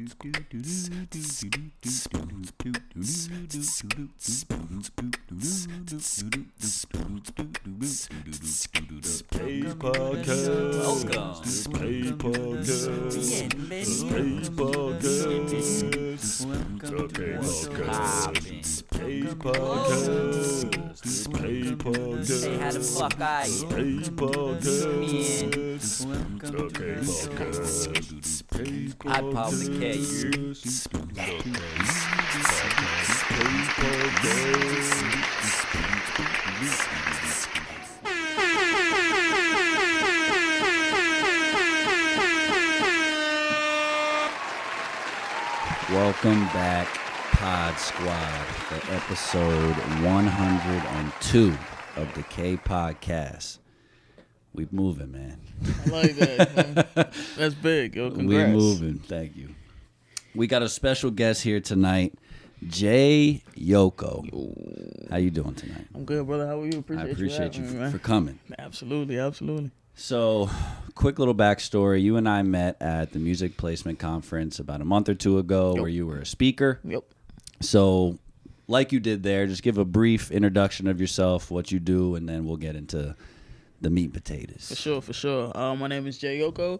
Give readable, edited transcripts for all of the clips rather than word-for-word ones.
Hey, how the fuck are you? I probably care you. Welcome back, Pod Squad, for episode 102 of the kPodcast. We moving, man. I like that, man. That's big, yo. Congrats. We moving. Thank you. We got a special guest here tonight, Yoko. How you doing tonight? I'm good, brother. How are you? I appreciate you me, for coming. Absolutely, absolutely. So, quick little backstory. You and I met at the Music Placement Conference about a month or two ago where you were a speaker. Yep. So, like you did there, just give a brief introduction of yourself, what you do, and then we'll get into the meat and potatoes. For sure. My name is Yoko.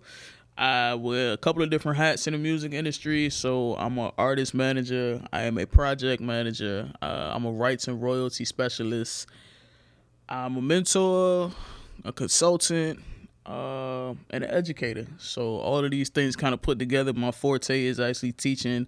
I wear a couple of different hats in the music industry. So I'm an artist manager. I am a project manager. I'm a rights and royalty specialist. I'm a mentor, a consultant, and an educator. So all of these things kind of put together. My forte is actually teaching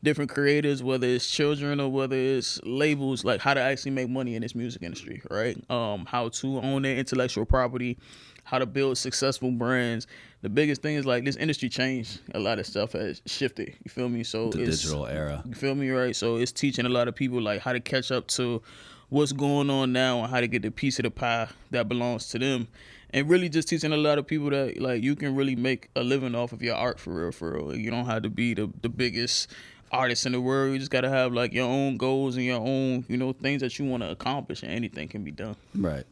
different creators, whether it's children or whether it's labels, like how to actually make money in this music industry, right? How to own their intellectual property, how to build successful brands. The biggest thing is like this industry changed. A lot of stuff has shifted. You feel me? So The it's digital era. You feel me, right? So it's teaching a lot of people like how to catch up to what's going on now and how to get the piece of the pie that belongs to them. And really just teaching a lot of people that like you can really make a living off of your art for real, for real. You don't have to be the biggest artist in the world. You just gotta have like your own goals and your own, things that you want to accomplish, and anything can be done. Right.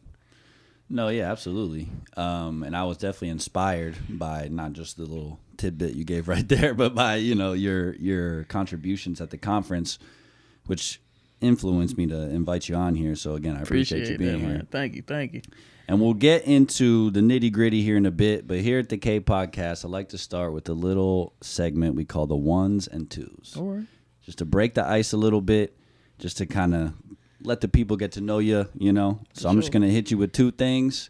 No, yeah, absolutely. And I was definitely inspired by not just the little tidbit you gave right there, but by, your contributions at the conference, which influenced me to invite you on here. So again, I appreciate you being here. Man. Thank you. And we'll get into the nitty gritty here in a bit, but here at the kPodcast, I like to start with a little segment we call the ones and twos. All right. Just to break the ice a little bit, just to kind of let the people get to know you, So I'm just going to hit you with two things.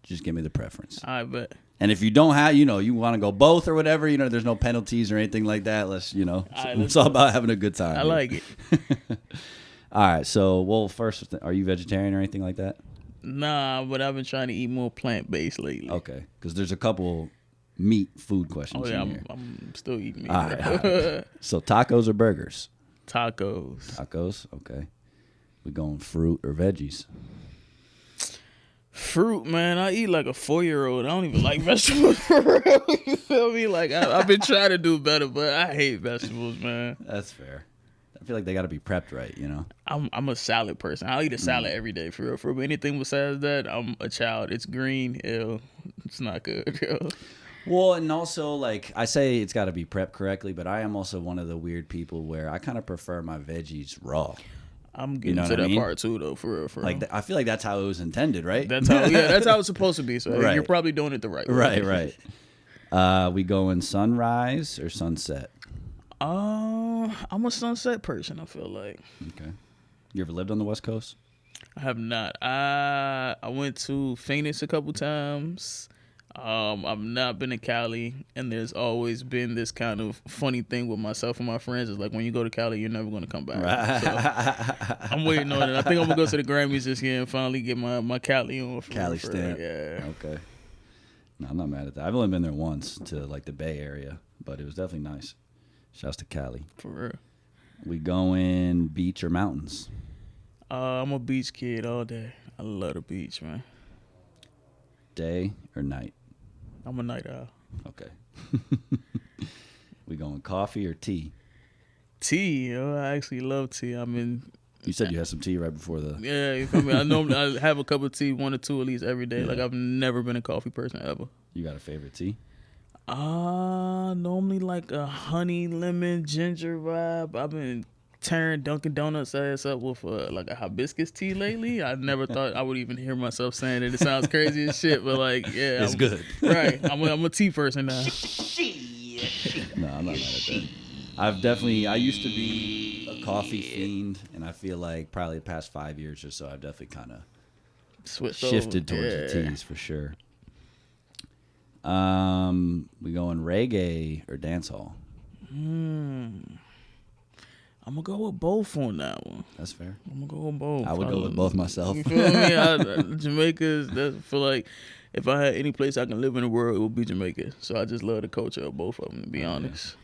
Just give me the preference. I bet. And if you don't have, you want to go both or whatever, there's no penalties or anything like that. It's all about having a good time. I like it. All right. So, well, first, are you vegetarian or anything like that? Nah, but I've been trying to eat more plant-based lately. Okay. Because there's a couple meat food questions Oh, yeah, in here. I'm still eating meat. All right. So, tacos or burgers? Tacos. Okay. We going fruit or veggies? Fruit, man. I eat like a 4-year-old. I don't even like vegetables for real. You feel me? Like, I've been trying to do better, but I hate vegetables, man. That's fair. I feel like they got to be prepped right, I'm a salad person. I'll eat a salad every day, for real. But anything besides that, I'm a child. It's green. Ew. It's not good. Ew. Well, and also, like, I say it's got to be prepped correctly, but I am also one of the weird people where I kind of prefer my veggies raw. I'm getting to that part too, though, for real. Like, I feel like that's how it was intended, right? That's how it's supposed to be. So right. You're probably doing it the right way. Right. We going sunrise or sunset? I'm a sunset person, I feel like. Okay. You ever lived on the West Coast? I have not. I went to Phoenix a couple times. I've not been to Cali, and there's always been this kind of funny thing with myself and my friends. It's like, when you go to Cali, you're never going to come back. Right. So I'm waiting on it. I think I'm going to go to the Grammys this year and finally get my Cali on. Cali stamp. Yeah. Okay. No, I'm not mad at that. I've only been there once to, like, the Bay Area, but it was definitely nice. Shouts to Cali. For real. We going beach or mountains? I'm a beach kid all day. I love the beach, man. Day or night? I'm a night owl. Okay. We going coffee or tea? Tea. I actually love tea. You said you had some tea right before the... Yeah, you feel me? I normally I have a cup of tea, 1 or 2 at least every day. Yeah. Like, I've never been a coffee person ever. You got a favorite tea? Normally like a honey lemon ginger vibe. I've been tearing Dunkin' Donuts ass up with like a hibiscus tea lately. I never thought I would even hear myself saying it. It sounds crazy as shit, but like, yeah, It's good. Right. I'm a tea person now. No, I'm not mad at that. I used to be a coffee fiend, and I feel like probably the past 5 years or so, I've definitely kind of shifted towards the teas for sure. We going reggae or dancehall? I'm gonna go with both on that one. That's fair. I'm gonna go with both. I would go with both myself. You feel me? Jamaica's. I feel like if I had any place I can live in the world, it would be Jamaica. So I just love the culture of both of them, to be honest.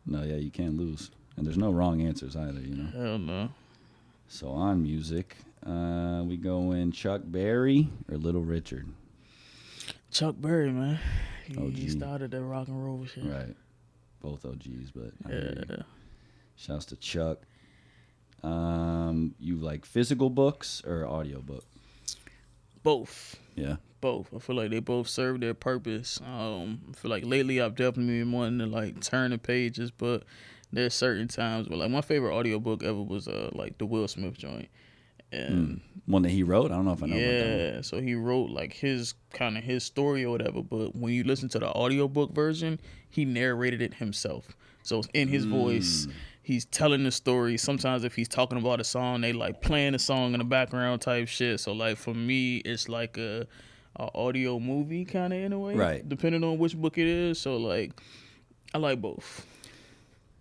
No, yeah, you can't lose, and there's no wrong answers either. You know. Hell no. So on music, we go in Chuck Berry or Little Richard. Chuck Berry, man. OG. He started that rock and roll shit. Right. Both OGs, but Yeah. Shouts to Chuck. You like physical books or audiobook? Both. Yeah. Both. I feel like they both serve their purpose. I feel like lately I've definitely been wanting to like turn the pages, but there's certain times where like my favorite audiobook ever was like the Will Smith joint. And one that he wrote? I don't know if I know about that one. yeah, so he wrote like his story or whatever, but when you listen to the audiobook version, he narrated it himself. So it's in his voice. He's telling the story. Sometimes if he's talking about a song, they like playing the song in the background type shit. So like for me, it's like a audio movie kind of in a way. Right. Depending on which book it is. So like I like both.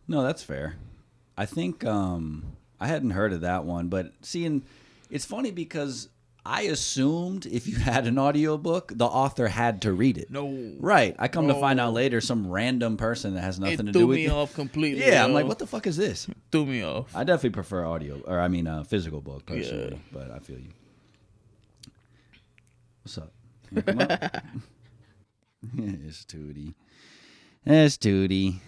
No, that's fair. I think I hadn't heard of that one, but seeing it's funny because I assumed if you had an audiobook, the author had to read it. No. Right. I come to find out later some random person that has nothing to do with it. It threw me off completely. Yeah, I'm like, what the fuck is this? Threw me off. I definitely prefer physical book personally, but I feel you. What's up? You wanna come up? It's Tootie. It's Tootie.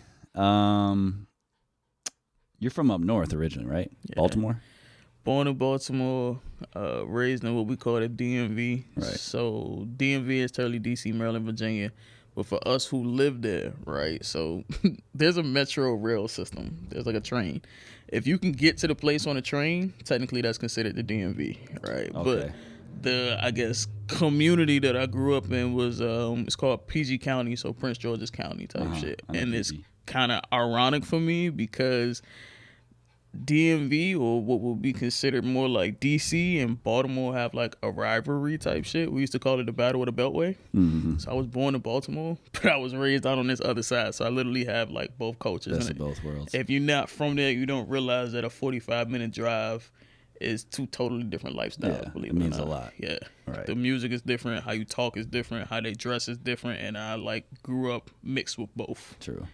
You're from up north originally, right? Yeah. Baltimore? Born in Baltimore, raised in what we call the DMV. Right. So DMV is totally DC, Maryland, Virginia. But for us who live there, right, so there's a metro rail system. There's like a train. If you can get to the place on a train, technically that's considered the DMV, right? Okay. But the, I guess, community that I grew up in was, it's called PG County, so Prince George's County type shit. And it's kind of ironic for me because DMV, or what would be considered more like DC, and Baltimore have like a rivalry type shit. We used to call it the Battle of the Beltway. Mm-hmm. So I was born in Baltimore, but I was raised out on this other side. So I literally have like both cultures. Best of both worlds. If you're not from there, you don't realize that a 45-minute drive is two totally different lifestyles. Yeah, believe it it means or not. a lot. Yeah, right. The music is different. How you talk is different. How they dress is different. And I like grew up mixed with both. True.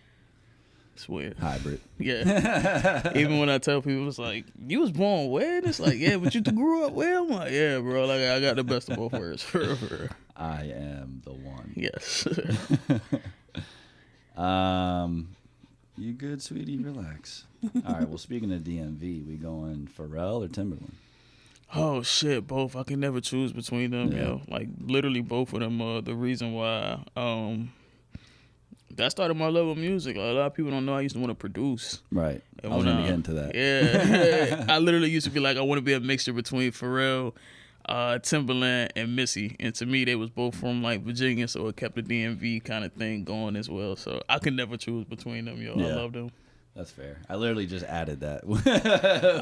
It's weird. Hybrid. Yeah. Even when I tell people, it's like, you was born where? And it's like, yeah, but you grew up where? I'm like, yeah, bro. Like, I got the best of both worlds. Forever. I am the one. Yes. You good, sweetie? Relax. All right. Well, speaking of DMV, we going Pharrell or Timberland? Oh, shit. Both. I can never choose between them, Yeah. yo. Like, literally both of them are the reason why that started my love of music. Like, a lot of people don't know I used to want to produce. Right. And I was going to get into that. Yeah. I literally used to be like, I want to be a mixture between Pharrell, Timberland, and Missy. And to me, they was both from like Virginia, so it kept the DMV kind of thing going as well. So I could never choose between them, yo. Yeah. I love them. That's fair. I literally just added that.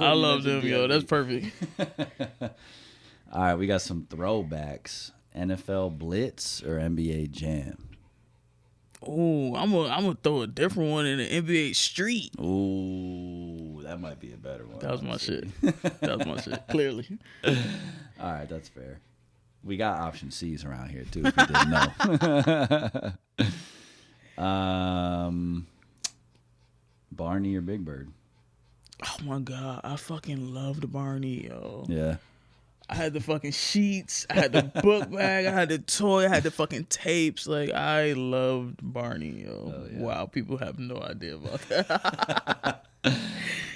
I love them, yo. That's perfect. All right, we got some throwbacks. NFL Blitz or NBA Jam? Oh, I'm gonna throw a different one in the NBA Street. Ooh, that might be a better one. That was my shit. That was my shit. Clearly. All right, that's fair. We got option C's around here too, if you didn't know. Barney or Big Bird? Oh my God, I fucking loved Barney, yo. Yeah. I had the fucking sheets, I had the book bag, I had the toy, I had the fucking tapes. Like, I loved Barney, yo. Yeah. Wow, people have no idea about that.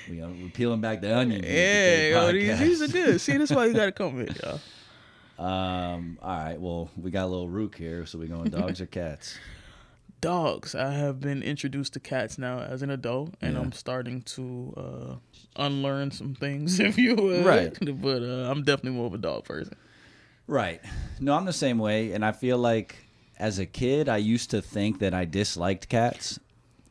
We're peeling back the onion. Yeah, yo, these are good. See, that's why you gotta come here, yo. All right, well, we got a little rook here, so we going dogs or cats? Dogs. I have been introduced to cats now as an adult, and Yeah. I'm starting to unlearn some things, if you will. Right. But I'm definitely more of a dog person. Right. No, I'm the same way, and I feel like as a kid, I used to think that I disliked cats,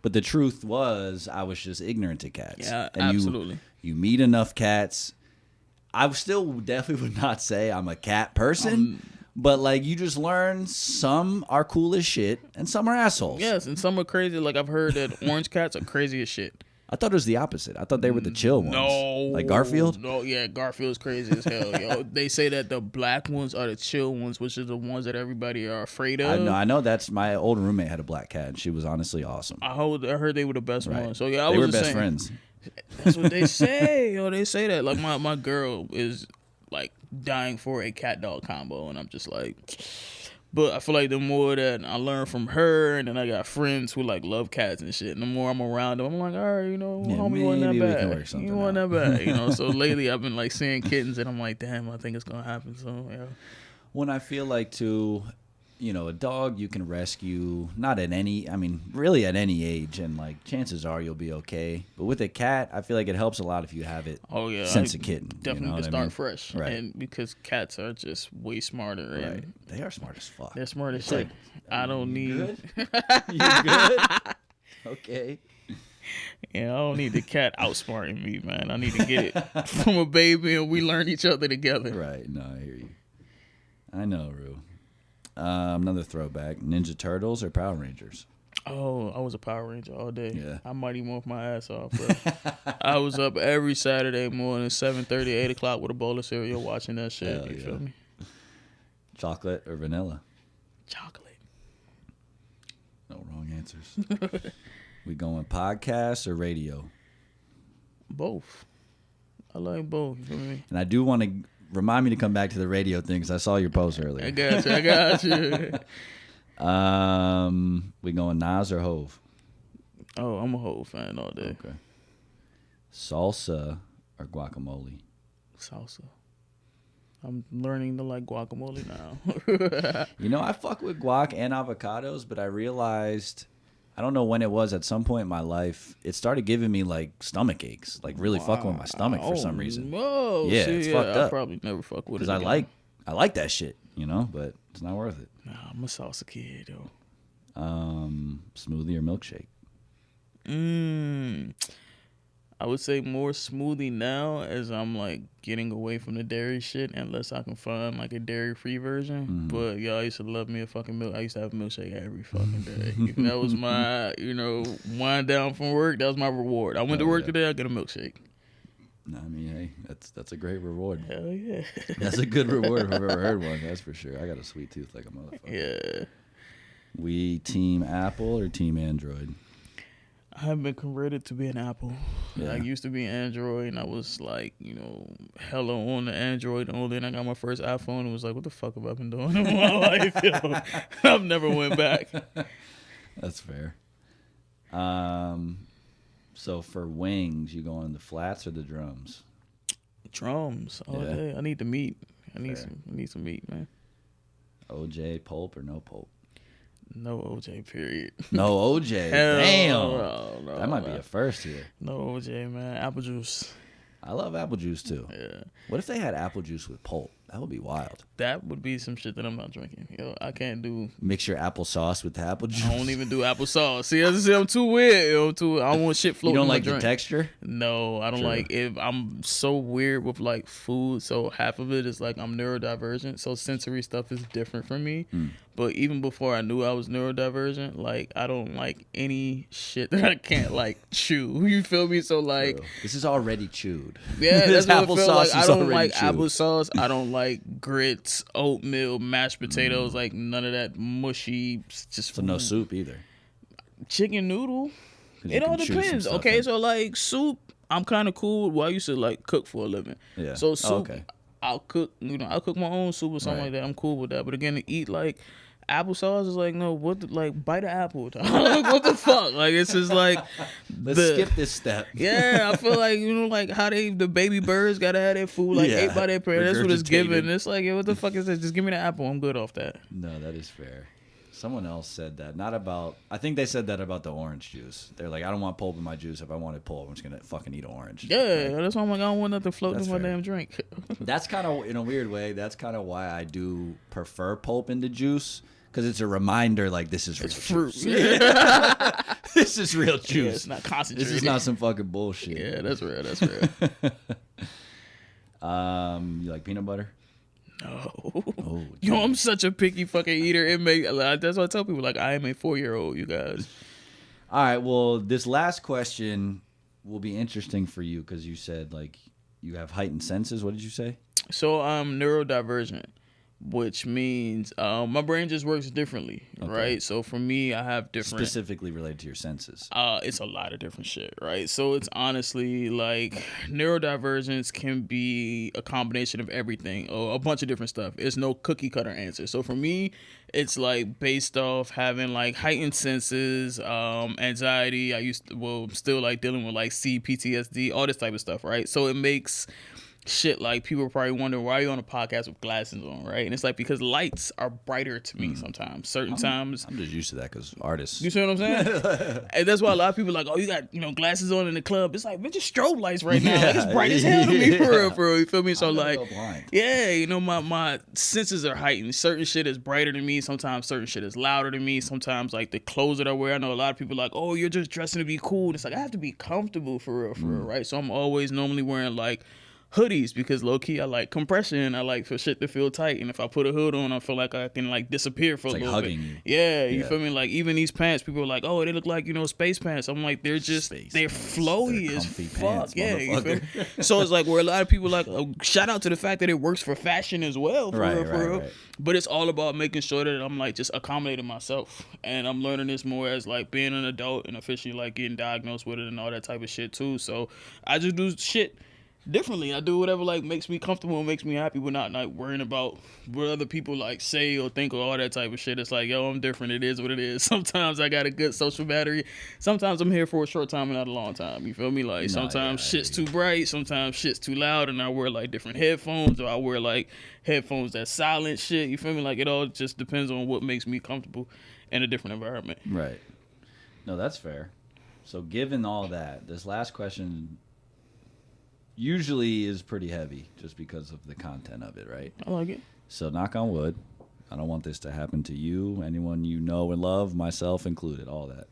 but the truth was I was just ignorant to cats. Yeah, and absolutely. You meet enough cats. I still definitely would not say I'm a cat person, but like you just learn some are cool as shit and some are assholes. Yes, and some are crazy. Like I've heard that orange cats are crazy as shit. I thought it was the opposite. I thought they were the chill ones. No, Like Garfield? No, yeah, Garfield's crazy as hell. Yo, they say that the black ones are the chill ones, which are the ones that everybody are afraid of. I know that's my old roommate had a black cat and she was honestly awesome. I heard they were the best Right. ones. So yeah, They were just best saying, friends. That's what they say. Yo, they say that. Like my girl is like dying for a cat dog combo, and I'm just like. But I feel like the more that I learn from her, and then I got friends who like love cats and shit, and the more I'm around them, I'm like, all right, homie wasn't that maybe we can bad. work something You wasn't out. that bad, So lately I've been like seeing kittens, and I'm like, damn, I think it's gonna happen. So yeah. When I feel like too, a dog you can rescue, not at any, really at any age, and like chances are you'll be okay. But with a cat, I feel like it helps a lot if you have it. Oh yeah, since a kitten. Definitely to start fresh, Right. And because cats are just way smarter, Right. and They are smart as fuck. they're smart as It's shit. like, I don't need. Good? You good? Okay. Yeah, I don't need the cat outsmarting me, man. I need to get it from a baby, and we learn each other together. Right. No, I hear you. I know, Rue. Another throwback: Ninja Turtles or Power Rangers? Oh, I was a Power Ranger all day. Yeah. I might even work my ass off, bro. I was up every Saturday morning, 7:30, 8 o'clock with a bowl of cereal watching that shit. Hell You yeah. feel me? Chocolate or vanilla? Chocolate. No wrong answers. We going podcast or radio? Both. I like both. You feel me? And I do want to remind me to come back to the radio thing because I saw your post I earlier. got you. We going Nas or Hove? Oh, I'm a whole fan all day. Okay. Salsa or guacamole? Salsa. I'm learning to like guacamole now. I fuck with guac and avocados, but I realized, I don't know when it was, at some point in my life, it started giving me like stomach aches, like really fucking with my stomach for some reason. Whoa, Yeah, it's fucked I'll up. probably never fuck with it. Because again. I like that shit, but it's not worth it. Nah, I'm a salsa kid, though. Smoothie or milkshake? I would say more smoothie now as I'm like getting away from the dairy shit unless I can find like a dairy free version. Mm-hmm. But I used to love me a fucking milk. I used to have a milkshake every fucking day. That was my, wind down from work. That was my reward. I went to work today, I get a milkshake. No, hey, that's a great reward. Hell yeah. That's a good reward if I've ever heard one. That's for sure. I got a sweet tooth like a motherfucker. Yeah. We team Apple or team Android? I have been converted to be an Apple. Yeah. I used to be Android, and I was like, hella on the Android only. And I got my first iPhone and was like, what the fuck have I been doing in my life? Yo? I've never went back. That's fair. So for wings, you going the flats or the drums? Drums all Yeah. day. I need the meat. I need Fair. some meat, man. OJ, pulp or no pulp? No OJ, period. No OJ. Hell Damn. no, That might be man. a first here. No OJ, man. Apple juice. I love apple juice too. Yeah. What if they had apple juice with pulp? That would be wild. That would be some shit that I'm not drinking. I can't do. Mix your applesauce with the apple juice. I don't even do applesauce. See, as I said, I'm too weird. I don't want shit You floating don't in my like the drink. texture? No, I don't True. like if I'm so weird with like food. So half of it is like I'm neurodivergent. So sensory stuff is different for me. But even before I knew I was neurodivergent, like I don't like any shit that I can't like chew. You feel me? So like, This is already chewed. yeah, This that's what I feel like. applesauce I is don't already like chewed. applesauce. I don't like grits, oatmeal, mashed potatoes. Like none of that mushy. Just So no soup either. chicken noodle. 'Cause you It all can chew some depends. stuff Okay, in. so like soup, I'm kind of cool. Well, I used to like cook for a living. Yeah. So Oh, soup, okay. I'll cook. I'll cook my own soup or something Right. like that. I'm cool with that. But again, to eat like applesauce is like no. Like bite an apple. Like what the fuck? Like it's just like Let's skip this step. Yeah, I feel like like how the baby birds gotta have their food like Yeah, ate by their parents. That's what it's regurgitated. given. It's like, yeah, what the fuck is this? Just give me the apple. I'm good off that. No, that is fair. Someone else said that. Not about. I think they said that about the orange juice. They're like, I don't want pulp in my juice. If I wanted pulp, I'm just gonna fucking eat orange. Yeah, Like, that's why I'm like, I don't want nothing floating in my fair. damn drink. That's kind of, in a weird way, that's kind of why I do prefer pulp into juice, because it's a reminder, like, this is real fruit. juice. This is real juice. Yeah, it's not concentrated. This is not some fucking bullshit. Yeah, that's real. That's real. You like peanut butter? No. Oh, Yo, I'm such a picky fucking eater. That's what I tell people. Like, I am a 4-year-old, you guys. All right, well, this last question will be interesting for you, because you said, like, you have heightened senses. What did you say? So I'm neurodivergent, which means my brain just works differently, right? So for me, I have different... Specifically related to your senses. It's a lot of different shit, right? So it's honestly like neurodivergence can be a combination of everything, or a bunch of different stuff. It's no cookie cutter answer. So for me, it's like based off having like heightened senses, anxiety. I'm still like dealing with like PTSD, all this type of stuff, right? So it makes shit like people probably wonder, why are you on a podcast with glasses on, right? And it's like, because lights are brighter to me sometimes. Times I'm just used to that, because artists. you see what I'm saying? And that's why a lot of people are like, oh, you got glasses on in the club. It's like, bitch, it's strobe lights right now. Like, it's bright as hell to me, for real. You feel me? So like, yeah, my senses are heightened. Certain shit is brighter than me. Sometimes certain shit is louder than me. Sometimes like the clothes that I wear, I know a lot of people are like, oh, you're just dressing to be cool. And it's like, I have to be comfortable for real, right? So I'm always normally wearing like hoodies, because low key I like compression. I like for shit to feel tight, and if I put a hood on, I feel like I can like disappear for It's a like little hugging bit. you. Yeah, you feel me? Like even these pants, people are like, oh, they look like space pants. I'm like, they're flowy as fuck. Pants, yeah, you feel me? So it's like where a lot of people like, shout out to the fact that it works for fashion as well. For real. But it's all about making sure that I'm like just accommodating myself, and I'm learning this more as like being an adult and officially like getting diagnosed with it and all that type of shit too. So I just do shit differently. I do whatever like makes me comfortable and makes me happy, but not like worrying about what other people like say or think or all that type of shit. It's like, yo, I'm different. It is what it is. Sometimes I got a good social battery. Sometimes I'm here for a short time and not a long time. You feel me? Like sometimes shit's too bright. Sometimes shit's too loud, and I wear like different headphones, or I wear like headphones that silent shit. You feel me? Like it all just depends on what makes me comfortable in a different environment. Right. No, that's fair. So given all that, this last question usually is pretty heavy just because of the content of it, right? I like it. So knock on wood. I don't want this to happen to you, anyone you know and love, myself included, all that.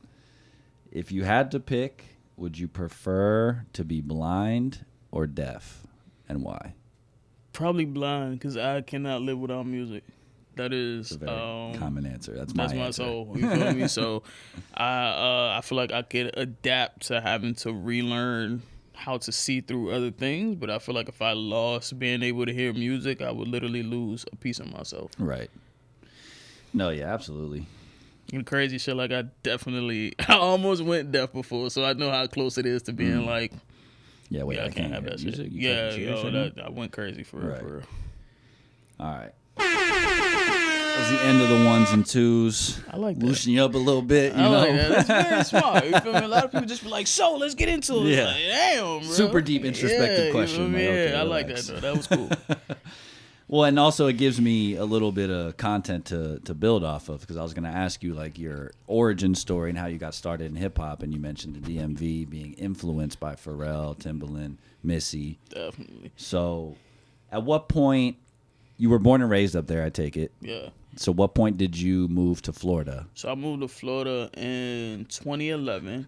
If you had to pick, would you prefer to be blind or deaf, and why? Probably blind, because I cannot live without music. That is a very common answer. That's my answer. soul. You feel me? So I feel like I could adapt to having to relearn how to see through other things, but I feel like if I lost being able to hear music, I would literally lose a piece of myself. Right. No, yeah, absolutely. And crazy shit, like I almost went deaf before, so I know how close it is to being like, yeah, wait, I can't have that shit. Yeah, I went crazy for real, for real. All right. That was the end of the ones and twos. I like that. Loosen you up a little bit, you I know? like that. That's very smart. You feel me? A lot of people just be like, so let's get into it. Yeah. Like, damn, bro. Super deep introspective question. You Like, know, okay, I like relax. that, though. That was cool. Well, and also it gives me a little bit of content to build off of, because I was going to ask you like your origin story and how you got started in hip hop, and you mentioned the DMV being influenced by Pharrell, Timbaland, Missy. Definitely. So, at what point you were born and raised up there? I take it. Yeah. So, what point did you move to Florida? So I moved to Florida in 2011.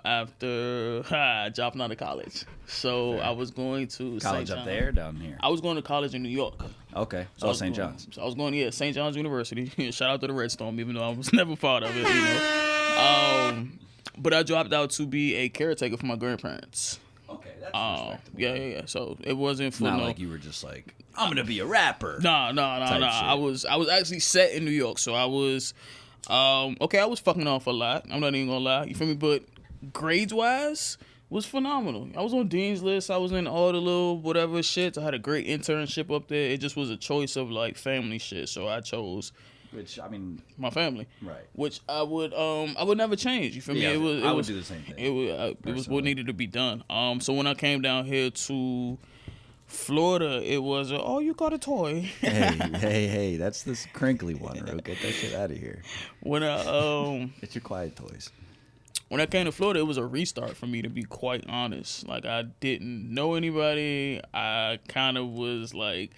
After dropping out of college. So Fair. I was going to College St. up John. there, or down here. I was going to college in New York. Okay, So I so was St. going- John's. So I was going to St. John's University. Shout out to the Red Storm, even though I was never part of it. But I dropped out to be a caretaker for my grandparents. Okay, that's respectable. Yeah. So it wasn't for Not no. like you were just like, I'm gonna be a rapper. No. type shit. I was actually set in New York, so I was okay. I was fucking off a lot. I'm not even gonna lie. You feel me? But grades wise was phenomenal. I was on Dean's List. I was in all the little whatever shit. I had a great internship up there. It just was a choice of like family shit. So I chose Which, I mean, my family, right. which I would never change. You feel Yeah, me? I would do the same thing. It was what needed to be done. So when I came down here to Florida, it was oh, you got a toy. hey, that's this crinkly one, bro. Get that shit out of here. When I It's your quiet toys. when I came to Florida, it was a restart for me, to be quite honest. Like, I didn't know anybody. I kind of was like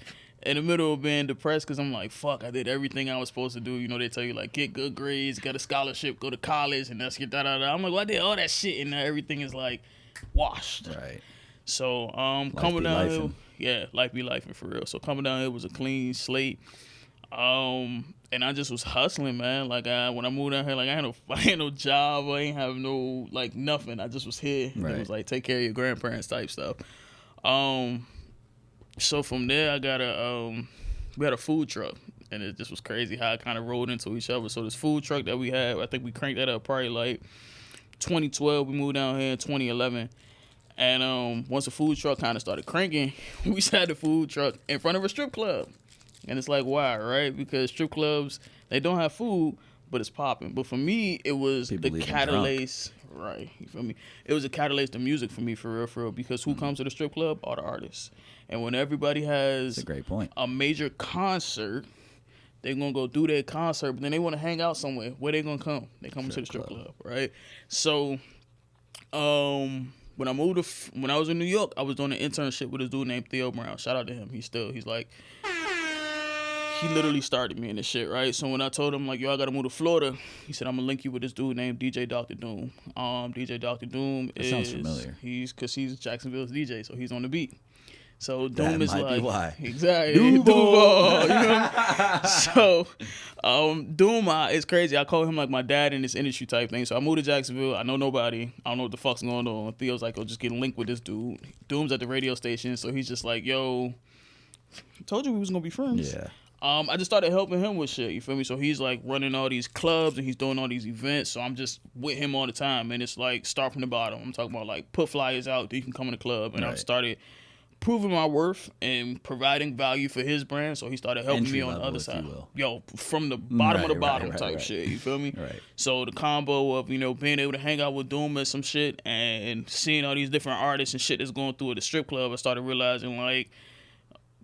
in the middle of being depressed because I'm like, fuck, I did everything I was supposed to do. You know, they tell you like get good grades, get a scholarship, go to college, and that's your da-da-da. I'm like, well, I did all that shit, and now everything is like washed. Right. So coming down here, yeah, life be lifing for real. So coming down here was a clean slate. And I just was hustling, man. Like when I moved down here, like I had no job, I ain't have no like nothing. I just was here. Right. It was like take care of your grandparents type stuff. So from there I got we had a food truck, and it just was crazy how it kind of rolled into each other. So this food truck that we had, I think we cranked that up probably like 2012. We moved down here in 2011. And once the food truck kind of started cranking, we had the food truck in front of a strip club. And it's like, why, right? Because strip clubs, they don't have food, but it's popping. But for me, it was people the catalyst. Right. You feel me? It was a catalyst to music for me, for real. Because who comes to the strip club? All the artists. And when everybody has That's a great point. A major concert, they're going to go do their concert, but then they want to hang out somewhere. Where they going to come? They come to the strip club, right? So, when I was in New York, I was doing an internship with this dude named Theo Brown. Shout out to him. He literally started me in this shit, right? So when I told him, like, yo, I got to move to Florida, he said, I'm going to link you with this dude named DJ Dr. Doom. DJ Dr. Doom sounds familiar. Because he's Jacksonville's DJ, so he's on the beat. So That Doom is might like, be why. Exactly. DUUVAAL. You know? So Doom is crazy. I call him like my dad in this industry type thing. So I moved to Jacksonville. I know nobody. I don't know what the fuck's going on. Theo's like, oh, just get linked with this dude. Doom's at the radio station, so he's just like, yo, told you we was gonna be friends. Yeah. I just started helping him with shit, you feel me? So he's like running all these clubs and he's doing all these events. So I'm just with him all the time, and it's like start from the bottom. I'm talking about like put flyers out, you can come in the club, and I've started proving my worth and providing value for his brand. So he started helping me on the other side. Yo, from the bottom of the bottom type shit, you feel me? Right. So the combo of, you know, being able to hang out with Doom and some shit and seeing all these different artists and shit that's going through at the strip club, I started realizing like,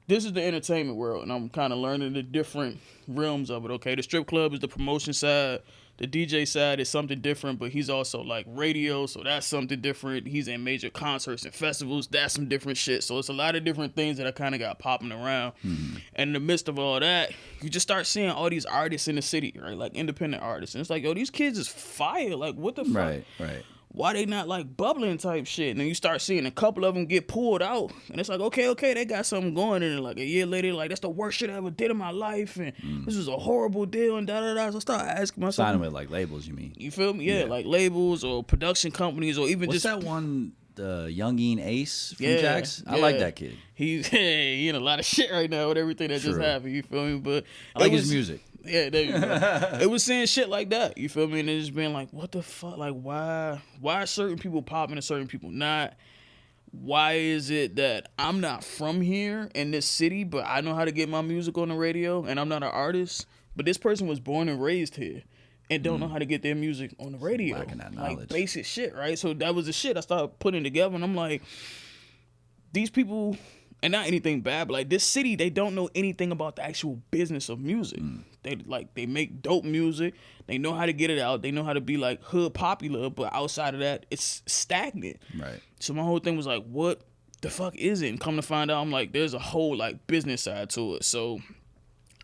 this is the entertainment world, and I'm kind of learning the different realms of it, okay? The strip club is the promotion side. The DJ side is something different, but he's also like radio, so that's something different. He's in major concerts and festivals. That's some different shit. So it's a lot of different things that I kind of got popping around. Mm-hmm. And in the midst of all that, you just start seeing all these artists in the city, right? Like independent artists. And it's like, yo, these kids is fire. Like, what the fuck? Right. Why they not like bubbling type shit? And then you start seeing a couple of them get pulled out, and it's like, okay, they got something going. And like a year later, like that's the worst shit I ever did in my life, and this is a horrible deal, and da. So I start asking myself, signing with like labels, you mean? You feel me? Yeah, like labels or production companies or even What's just that one, the Youngeen Ace from Jax? I like that kid. He's he in a lot of shit right now with everything that just happened. You feel me? But I like his music. Yeah, there you go. It was saying shit like that, you feel me? And it's just being like, what the fuck? Like, why are certain people popping and certain people not? Why is it that I'm not from here in this city, but I know how to get my music on the radio, and I'm not an artist, but this person was born and raised here and don't know how to get their music on the radio? Lacking that knowledge. Like, basic shit, right? So that was the shit I started putting together, and I'm like, these people... And not anything bad, but like this city, they don't know anything about the actual business of music. They make dope music. They know how to get it out. They know how to be like hood popular, but outside of that, it's stagnant. Right. So my whole thing was like, what the fuck is it? And come to find out, I'm like, there's a whole like business side to it. So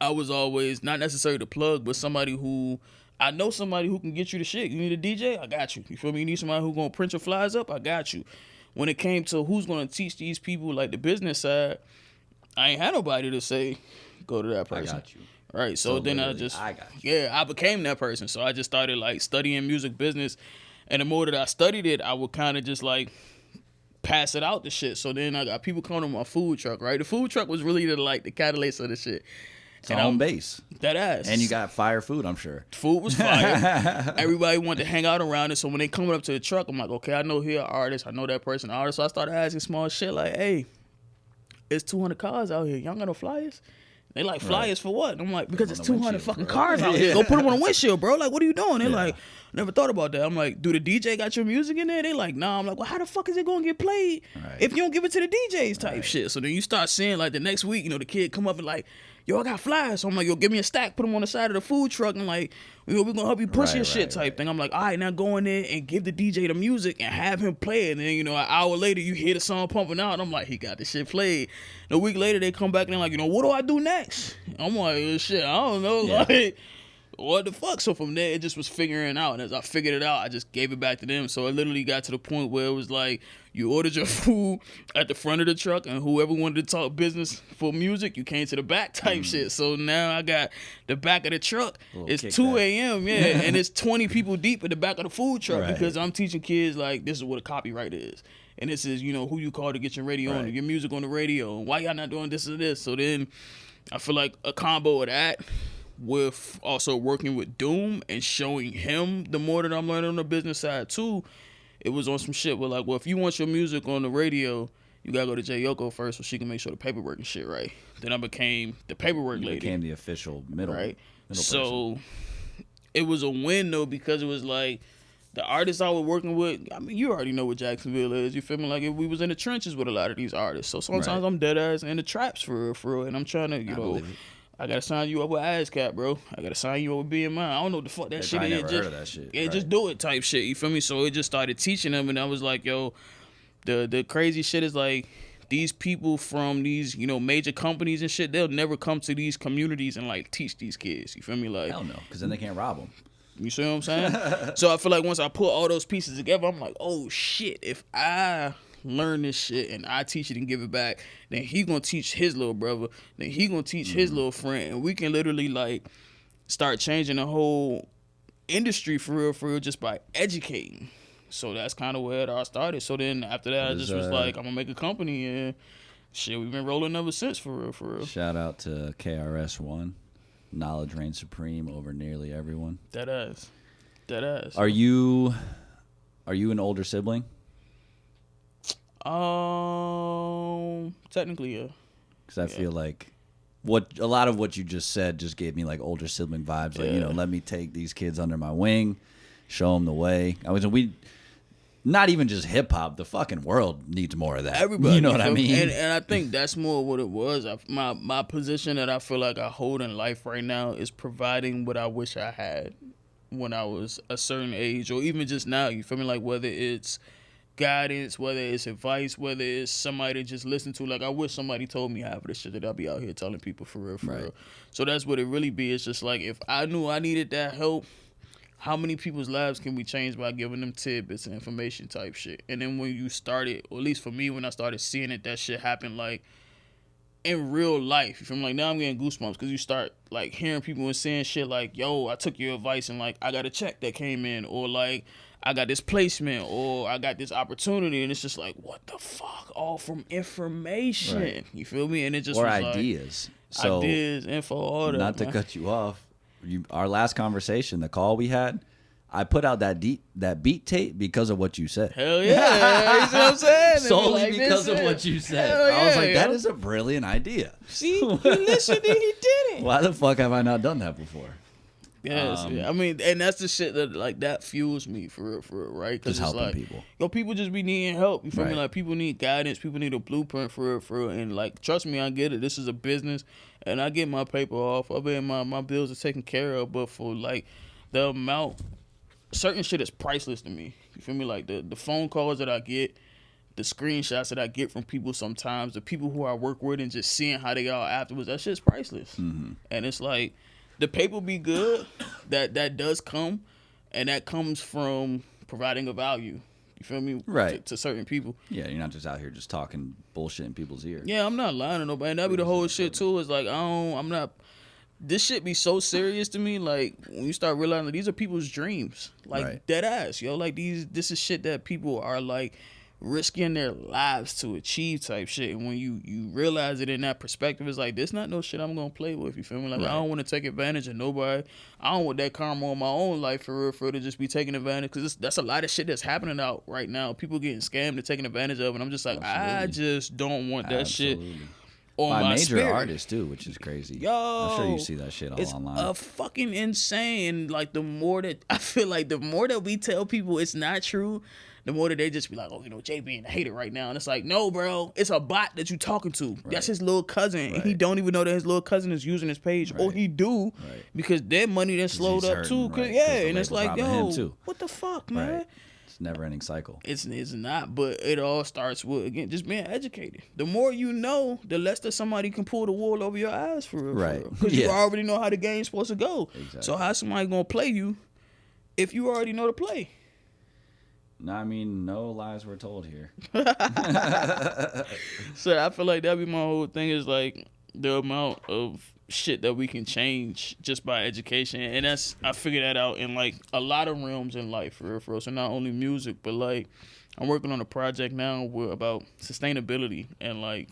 I was always not necessarily the plug, but somebody who I know somebody who can get you the shit. You need a DJ? I got you. You feel me? You need somebody who gonna print your flyers up? I got you. When it came to who's going to teach these people, like, the business side, I ain't had nobody to say, go to that person. I got you. Right, so then I got you. Yeah, I became that person. So I just started, like, studying music business. And the more that I studied it, I would kind of just, like, pass it out to shit. So then I got people coming to my food truck, right? The food truck was really, the catalyst of the shit. It's home base. That ass. And you got fire food, I'm sure. Food was fire. Everybody wanted to hang out around it. So when they coming up to the truck, I'm like, okay, I know here artist. I know that person artist. So I started asking small shit like, hey, it's 200 cars out here. Y'all got no flyers? They like, flyers for what? And I'm like, because it's 200 fucking cars out here. Go put them on the windshield, bro. Like, what are you doing? They're like, Never thought about that. I'm like, do the DJ got your music in there? They like, nah. I'm like, well, how the fuck is it gonna get played if you don't give it to the DJs type shit? So then you start seeing like the next week, the kid come up and like, yo, I got flyers. So I'm like, yo, give me a stack, put them on the side of the food truck, and like, we're gonna help you push your shit type thing. I'm like, all right, now go in there and give the DJ the music and have him play it. And then, an hour later, you hear the song pumping out, and I'm like, he got the shit played. And a week later, they come back and they're like, what do I do next? I'm like, shit, I don't know. Yeah. Like, what the fuck? So from there, it just was figuring out. And as I figured it out, I just gave it back to them. So it literally got to the point where it was like, you ordered your food at the front of the truck, and whoever wanted to talk business for music, you came to the back type shit. So now I got the back of the truck. It's 2 a.m., and it's 20 people deep in the back of the food truck because I'm teaching kids, like, this is what a copyright is. And this is, who you call to get your radio on, your music on the radio, and why y'all not doing this or this. So then I feel like a combo of that with also working with Doom and showing him the more that I'm learning on the business side too, it was on some shit where like, well, if you want your music on the radio, you gotta go to Yoko first so she can make sure the paperwork and shit right. Then I became the paperwork lady. Became the official middle So person. it was a win though, because it was like the artists I was working with, I mean, you already know what Jacksonville is. You feel me? Like, if we was in the trenches with a lot of these artists. So sometimes I'm dead ass in the traps for real. And I'm trying to, I gotta sign you up with ASCAP, bro. I gotta sign you up with BMI. I don't know what the fuck that shit is. Never heard of that shit. Yeah, just do it type shit. You feel me? So it just started teaching them, and I was like, yo, the crazy shit is like, these people from these, major companies and shit, they'll never come to these communities and like teach these kids. You feel me? Like, hell no, because then they can't rob them. You see what I'm saying? So I feel like once I put all those pieces together, I'm like, oh shit, if I learn this shit and I teach it and give it back, then he gonna teach his little brother, then he gonna teach his little friend, and we can literally like start changing the whole industry for real just by educating. So that's kind of where it all started. So then after that, I just was like, I'm gonna make a company, and shit, we've been rolling ever since for real. Shout out to KRS-One. Knowledge reigns supreme over nearly everyone. Dead ass. Are you an older sibling? Technically, yeah. Because I feel like a lot of what you just said just gave me like older sibling vibes. Like, let me take these kids under my wing, show them the way. Not even just hip hop. The fucking world needs more of that. Everybody, you know what I mean? And I think that's more what it was. My position that I feel like I hold in life right now is providing what I wish I had when I was a certain age, or even just now. You feel me? Like, whether it's guidance, whether it's advice, whether it's somebody to just listen to. Like, I wish somebody told me half of the shit that I'll be out here telling people for real. So that's what it really be. It's just like, if I knew I needed that help, how many people's lives can we change by giving them tidbits and information type shit? And then when you started, or at least for me, when I started seeing it, that shit happen like in real life. You feel me? Like, now I'm getting goosebumps because you start like hearing people and saying shit like, yo, I took your advice and like I got a check that came in, or like I got this placement, or I got this opportunity, and it's just like, what the fuck? All from information. You feel me? And it just or was ideas. Like, ideas, info, all that. Not to cut you off. Our last conversation, the call we had, I put out that beat tape because of what you said. Hell yeah. You see what I'm saying? Solely like, because of what you said. I was like, that is a brilliant idea. See, he listened and he did it. Why the fuck have I not done that before? Yes, I mean, and that's the shit that like that fuels me for real, right? Just helping like, people. People just be needing help. You feel me? Like, people need guidance. People need a blueprint for real. And like, trust me, I get it. This is a business, and I get my paper off. I mean, my bills are taken care of. But for like the amount, certain shit is priceless to me. You feel me? Like the phone calls that I get, the screenshots that I get from people sometimes, the people who I work with, and just seeing how they are afterwards. That shit's priceless. And it's like, the paper be good, that does come, and that comes from providing a value. You feel me? Right. To certain people. Yeah, you're not just out here just talking bullshit in people's ears. Yeah, I'm not lying to nobody. And that be the whole shit too. Is like, I'm not. This shit be so serious to me. Like, when you start realizing that these are people's dreams, like dead ass, yo. Like, this is shit that people are like risking their lives to achieve type shit. And when you realize it in that perspective, it's like, this not no shit I'm gonna play with. You feel me? Like, I don't want to take advantage of nobody. I don't want that karma on my own life for real to just be taking advantage, because that's a lot of shit that's happening out right now. People getting scammed and taken advantage of, and I'm just like, I just don't want that shit on By my major spirit. artists too, which is crazy. Yo, I'm sure you see that shit all it's online. a fucking insane. Like the more that I feel like the more that we tell people it's not true, the more that they just be like, oh, Jay being a hater right now. And it's like, no, bro, it's a bot that you talking to. Right. That's his little cousin. Right. And he don't even know that his little cousin is using his page. Or Right. he do. Right. Because their money then slowed he's up too. hurting, right, 'cause Yeah, the and it's label's like, robbing him, yo, too. what the fuck, man? Right. It's a never-ending cycle. It's not, but it all starts with, again, just being educated. The more you know, the less that somebody can pull the wool over your eyes for real. Right. Because you Yeah. already know how the game's supposed to go. Exactly. So how somebody gonna play you if you already know the play? No, I mean, no lies were told here. So I feel like that'd be my whole thing, is like the amount of shit that we can change just by education. And I figured that out in like a lot of realms in life for real. So not only music, but like I'm working on a project now about sustainability and like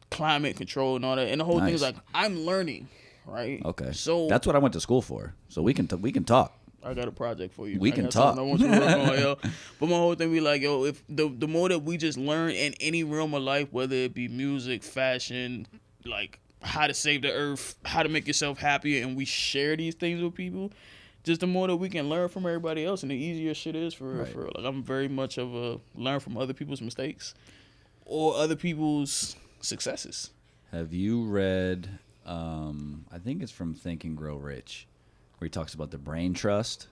climate control and all that. And the whole thing is Nice. like I'm learning, right? Okay. So That's what I went to school for. So we can talk. I got a project for you. We I can got talk. something I want you to work on, yo. But my whole thing be like, yo, if the more that we just learn in any realm of life, whether it be music, fashion, like how to save the earth, how to make yourself happier, and we share these things with people, just the more that we can learn from everybody else, and the easier shit is for real. Right. For real. Like I'm very much of a learn from other people's mistakes or other people's successes. Have you read, I think it's from Think and Grow Rich, where he talks about the brain trust?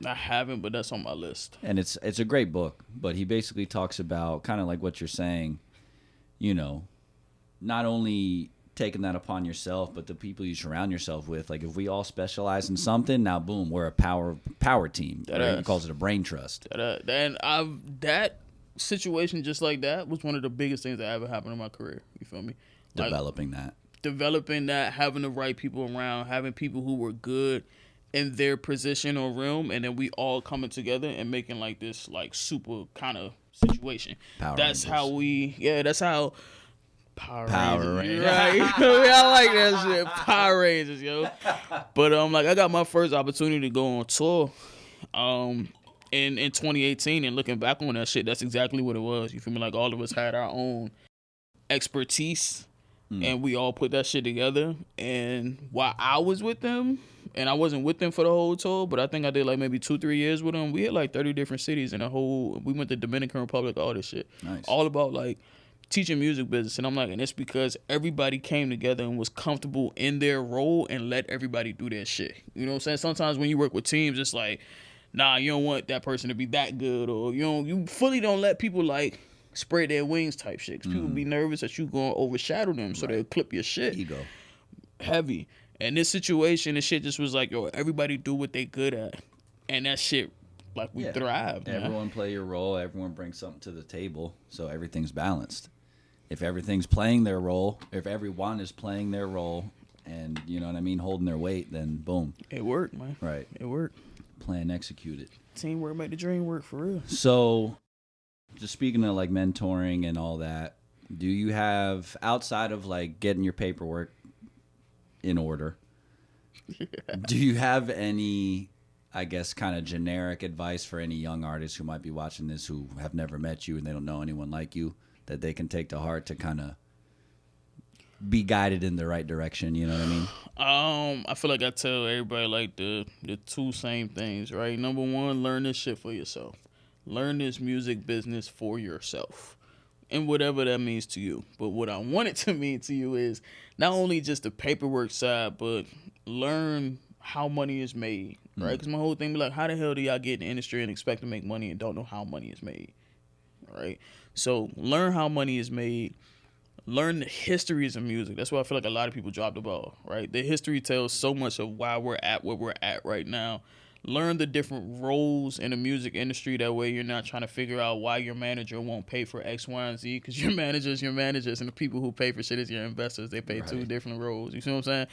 I haven't, but that's on my list. And it's a great book, but he basically talks about kind of like what you're saying, not only taking that upon yourself, but the people you surround yourself with. Like if we all specialize in something, now boom, we're a power team. Right? He calls it a brain trust. And that situation just like that was one of the biggest things that ever happened in my career. You feel me? Like, developing that, having the right people around, having people who were good in their position or realm, and then we all coming together and making like this like super kind of situation. That's how Power Rangers. Right. I like that shit. Power Rangers, yo. But like I got my first opportunity to go on tour in 2018, and looking back on that shit, that's exactly what it was. You feel me? Like all of us had our own expertise and we all put that shit together. And while I was with them, and I wasn't with them for the whole tour, but I think I did like maybe 2-3 years with them. We had like 30 different cities in the whole. We went to Dominican Republic, all this shit. Nice. All about like teaching music business. And I'm like, and it's because everybody came together and was comfortable in their role and let everybody do their shit. You know what I'm saying? Sometimes when you work with teams, it's like, nah, you don't want that person to be that good, or you fully don't let people like spread their wings type shit. 'Cause people be nervous that you gonna overshadow them, so they'll clip your shit. Ego. Heavy. And this situation, this shit just was like, yo, everybody do what they good at. And that shit, like, we thrived, man. Everyone play your role. Everyone brings something to the table, so everything's balanced. If everything's playing their role, if everyone is playing their role, and you know what I mean, holding their weight, then boom. It worked, man. Right. It worked. Plan executed. Teamwork make the dream work, for real. So, just speaking of like mentoring and all that, do you have, outside of like getting your paperwork in order, do you have any, I guess, kind of generic advice for any young artists who might be watching this who have never met you and they don't know anyone like you, that they can take to heart to kind of be guided in the right direction? You know what I mean? I feel like I tell everybody like the two same things, right? Number one, learn this shit for yourself. Learn this music business for yourself, and whatever that means to you. But what I want it to mean to you is not only just the paperwork side, but learn how money is made, right? Because my whole thing be like, how the hell do y'all get in the industry and expect to make money and don't know how money is made, right? So learn how money is made. Learn the histories of music. That's why I feel like a lot of people drop the ball, right? The history tells so much of why we're at where we're at right now. Learn the different roles in the music industry. That way you're not trying to figure out why your manager won't pay for X, Y, and Z, because your managers, and the people who pay for shit is your investors. They pay two different roles. You see what I'm saying?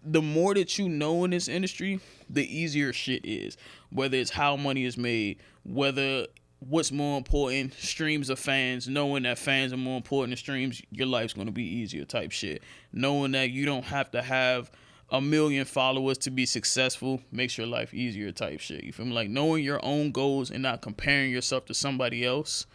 The more that you know in this industry, the easier shit is. Whether it's how money is made, whether what's more important, streams of fans, knowing that fans are more important than streams, your life's going to be easier type shit. Knowing that you don't have to have 1 million followers to be successful makes your life easier type shit. You feel me? Like knowing your own goals and not comparing yourself to somebody else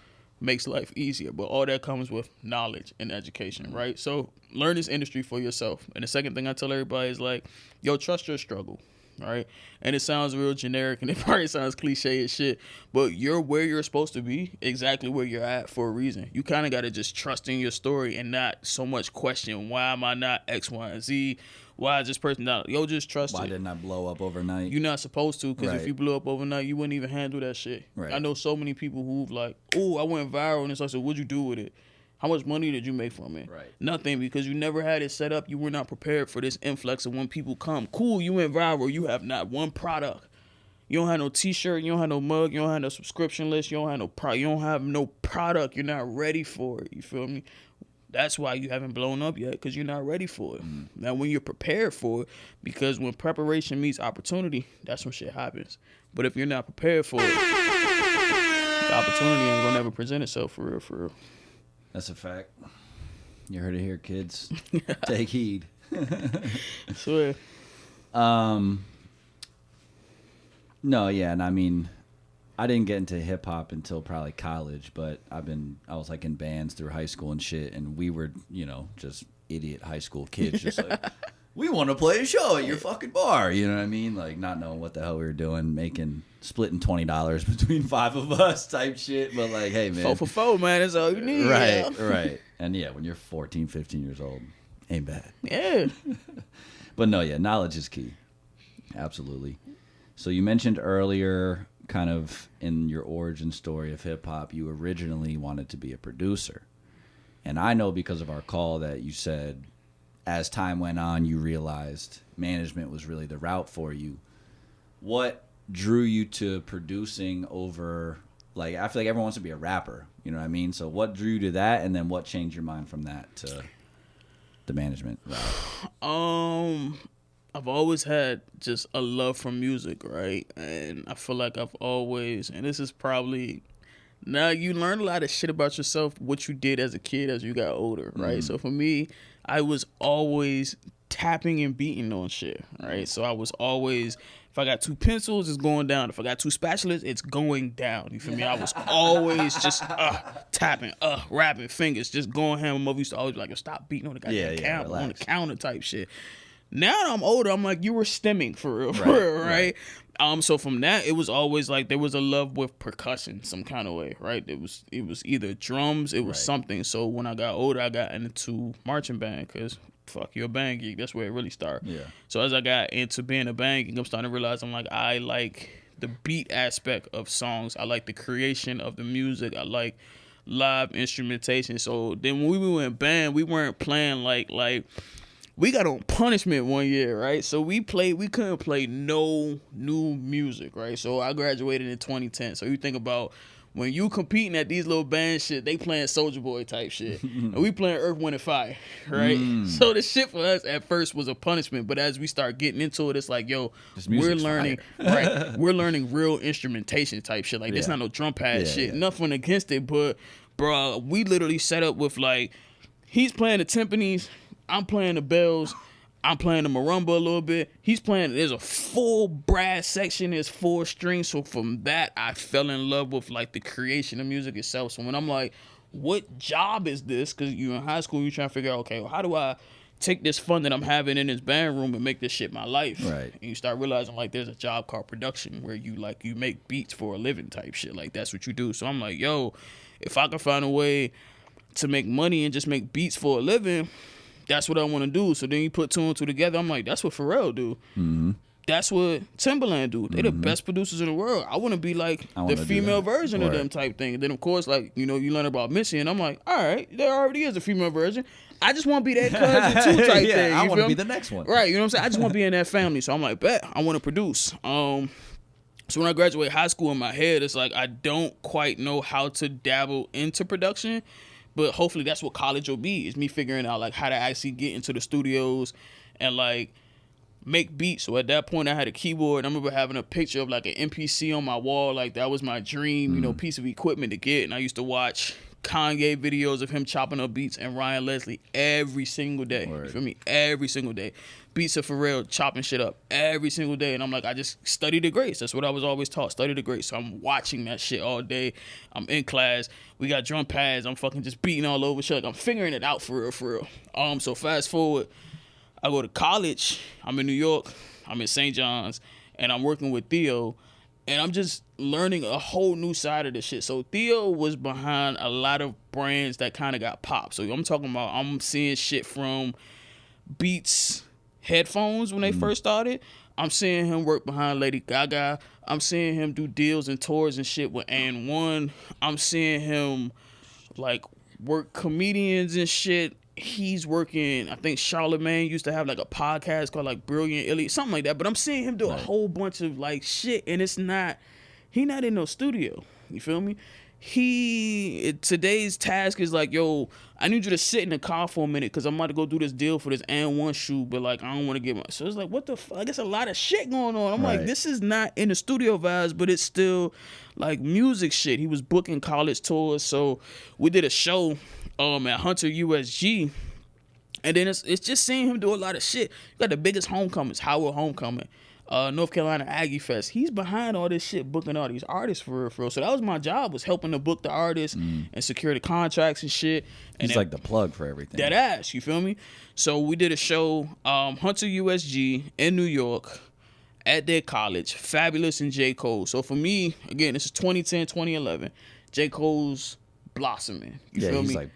makes life easier. But all that comes with knowledge and education, right? So learn this industry for yourself. And the second thing I tell everybody is like, yo, trust your struggle, right? And it sounds real generic and it probably sounds cliche as shit, but you're where you're supposed to be, exactly where you're at for a reason. You kind of got to just trust in your story and not so much question, why am I not X, Y, and Z? Why is this person not? Yo, just trust it. Why didn't I blow up overnight? You're not supposed to, because Right. if you blew up overnight, you wouldn't even handle that shit. Right. I know so many people who've like, oh, I went viral, and it's like, so what'd you do with it? How much money did you make from it? Right. Nothing, because you never had it set up. You were not prepared for this influx of when people come. Cool, you went viral. You have not one product. You don't have no T-shirt. You don't have no mug. You don't have no subscription list. You don't have no You don't have no product. You're not ready for it. You feel me? That's why you haven't blown up yet, because you're not ready for it. Now, when you're prepared for it, because when preparation meets opportunity, that's when shit happens. But if you're not prepared for it, the opportunity ain't gonna never present itself for real, for real. That's a fact. You heard it here, kids. Take heed. Swear. No, yeah, and I mean, I didn't get into hip hop until probably college, but I was like in bands through high school and shit, and we were, just idiot high school kids, just like, we want to play a show at your fucking bar, you know what I mean? Like, not knowing what the hell we were doing, splitting $20 between 5 of us type shit, but like, hey, man. 4 for 4, man, that's all you need. Right, Yeah. right. And yeah, when you're 14, 15 years old, ain't bad. Yeah. But no, yeah, knowledge is key. Absolutely. So you mentioned earlier, kind of in your origin story of hip hop, you originally wanted to be a producer. And I know because of our call that you said as time went on, you realized management was really the route for you. What drew you to producing over, like, I feel like everyone wants to be a rapper, you know what I mean? So what drew you to that, and then what changed your mind from that to the management route? I've always had just a love for music, right? And I feel like I've always, and this is probably, now you learn a lot of shit about yourself, what you did as a kid as you got older, right? So for me, I was always tapping and beating on shit, right? So I was always, if I got 2 pencils, it's going down. If I got 2 spatulas, it's going down. You feel me? I was always just tapping, rapping, fingers, just going ham. My mother used to always be like, stop beating on the goddamn counter, on the counter type shit. Now that I'm older, I'm like, you were stemming for real, right? So from that, it was always like there was a love with percussion, some kind of way, right? It was either drums, it was something. So when I got older, I got into marching band, because fuck, you're a band geek. That's where it really started. Yeah. So as I got into being a band geek, I'm starting to realize I like the beat aspect of songs. I like the creation of the music. I like live instrumentation. So then when we were in band, we weren't playing like we got on punishment one year, right? So we couldn't play no new music, right? So I graduated in 2010. So you think about when you competing at these little band shit, they playing Soulja Boy type shit. And we playing Earth, Wind, and Fire, right? So the shit for us at first was a punishment. But as we start getting into it, it's like, yo, we're learning, right? We're learning real instrumentation type shit. Like, there's not no drum pad shit. Yeah. Nothing against it, but, bro, we literally set up with, like, he's playing the timpanis, I'm playing the bells, I'm playing the marimba a little bit. He's playing, there's a full brass section, there's 4 strings. So from that, I fell in love with like the creation of music itself. So when I'm like, what job is this? Because you're in high school, you're trying to figure out, okay, well, how do I take this fun that I'm having in this band room and make this shit my life? Right. And you start realizing like there's a job called production where you make beats for a living type shit. Like that's what you do. So I'm like, yo, if I can find a way to make money and just make beats for a living, that's what I want to do. So then you put 2 and 2 together. I'm like, that's what Pharrell do. Mm-hmm. That's what Timbaland do. They the best producers in the world. I want to be like the female version of them type thing. And then, of course, like, you learn about Missy, and I'm like, all right, there already is a female version. I just want to be that cousin too type thing. I want to be the next one. Right, you know what I'm saying? I just want to be in that family. So I'm like, bet, I want to produce. So when I graduate high school, in my head, it's like I don't quite know how to dabble into production. But hopefully that's what college will be, is me figuring out like how to actually get into the studios and like make beats. So at that point I had a keyboard. I remember having a picture of like an MPC on my wall. Like that was my dream, piece of equipment to get. And I used to watch Kanye videos of him chopping up beats and Ryan Leslie every single day. Word. You feel me? Every single day. Beats of Pharrell chopping shit up every single day. And I'm like, I just study the greats. That's what I was always taught. Study the greats. So I'm watching that shit all day. I'm in class. We got drum pads. I'm fucking just beating all over shit. Like, I'm figuring it out for real. So fast forward, I go to college. I'm in New York. I'm in St. John's. And I'm working with Theo. And I'm just learning a whole new side of this shit. So Theo was behind a lot of brands that kind of got popped. So I'm talking about, I'm seeing shit from Beats headphones when they first started. I'm seeing him work behind Lady Gaga. I'm seeing him do deals and tours and shit with And One. I'm seeing him like work comedians and shit. He's working, I think Charlemagne used to have like a podcast called like Brilliant Illy, something like that. But I'm seeing him do a whole bunch of like shit, and he not in no studio. You feel me? Today's task is like, yo, I need you to sit in the car for a minute because I'm about to go do this deal for this And One shoot, but like I don't want to get my. So it's like, what the fuck? I guess a lot of shit going on. I'm like, this is not in the studio vibes, but it's still like music shit. He was booking college tours, so we did a show at Hunter USG, and then it's just seeing him do a lot of shit. You got the biggest homecomings, Howard Homecoming, North Carolina Aggie Fest. He's behind all this shit, booking all these artists for real. So that was my job, was helping to book the artists and secure the contracts and shit. And He's like the plug for everything. That ass, you feel me? So we did a show, Hunter USG in New York at their college, Fabulous and J. Cole. So for me, again, this is 2010, 2011. J. Cole's blossoming. You feel me? Like,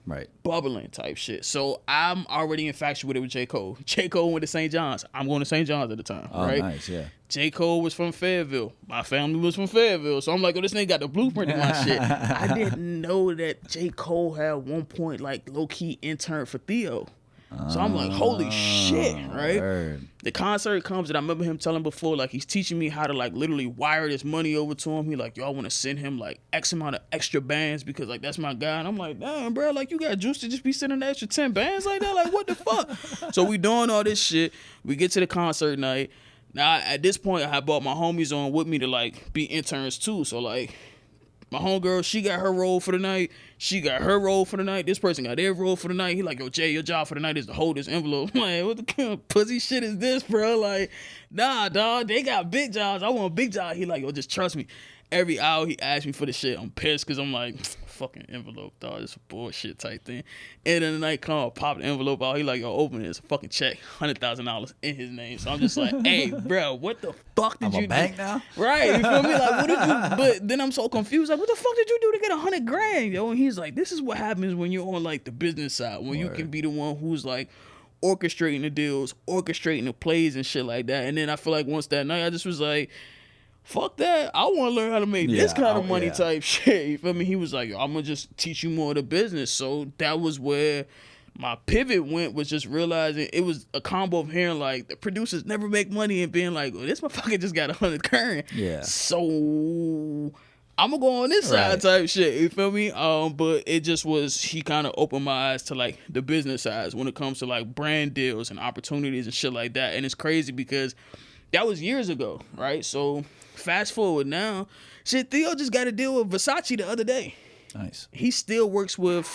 right. Bubbling type shit. So I'm already infatuated with J. Cole. J. Cole went to St. John's. I'm going to St. John's at the time. Oh, right? nice, yeah. J. Cole was from Fayetteville. My family was from Fayetteville. So I'm like, oh, this nigga got the blueprint in my shit. I didn't know that J. Cole had one point like low-key intern for Theo. So I'm like, holy shit, right? Word. The concert comes, and I remember him telling before, like, he's teaching me how to, like, literally wire this money over to him. He like, yo, I want to send him, like, X amount of extra bands because, like, that's my guy. And I'm like, damn, bro, like, you got juice to just be sending the extra 10 bands like that? Like, what the fuck? So we doing all this shit. We get to the concert night. Now, at this point, I had brought my homies on with me to, like, be interns, too. So, like, my homegirl, she got her role for the night. She got her role for the night. This person got their role for the night. He like, yo, Jay, your job for the night is to hold this envelope. I'm like, what the kind of pussy shit is this, bro? Like, nah, dog, they got big jobs. I want a big job. He like, yo, just trust me. Every hour he asks me for the shit. I'm pissed because I'm like, fucking envelope, dog. It's a bullshit type thing. End of the night, come pop the envelope out. He like, yo, open it. It's a fucking check. $100,000 in his name. So I'm just like, hey, bro, what the fuck did you do? Bank now? Right. You feel me? Like, what did you, but then I'm so confused. Like, what the fuck did you do to get $100,000, yo? And he's like, this is what happens when you're on like the business side, when you can be the one who's like orchestrating the deals, orchestrating the plays and shit like that. And then I feel like once that night, I just was like, fuck that. I want to learn how to make this kind of money type shit. You feel me? He was like, yo, I'm going to just teach you more of the business. So that was where my pivot went, was just realizing it was a combo of hearing like the producers never make money and being like, oh, this motherfucker just got 100 current. Yeah. So I'm going to go on this side type shit. You feel me? But it just was, he kind of opened my eyes to like the business sides when it comes to like brand deals and opportunities and shit like that. And it's crazy because that was years ago, right? So fast forward now, shit, Theo just got a deal with Versace the other day. Nice. He still works with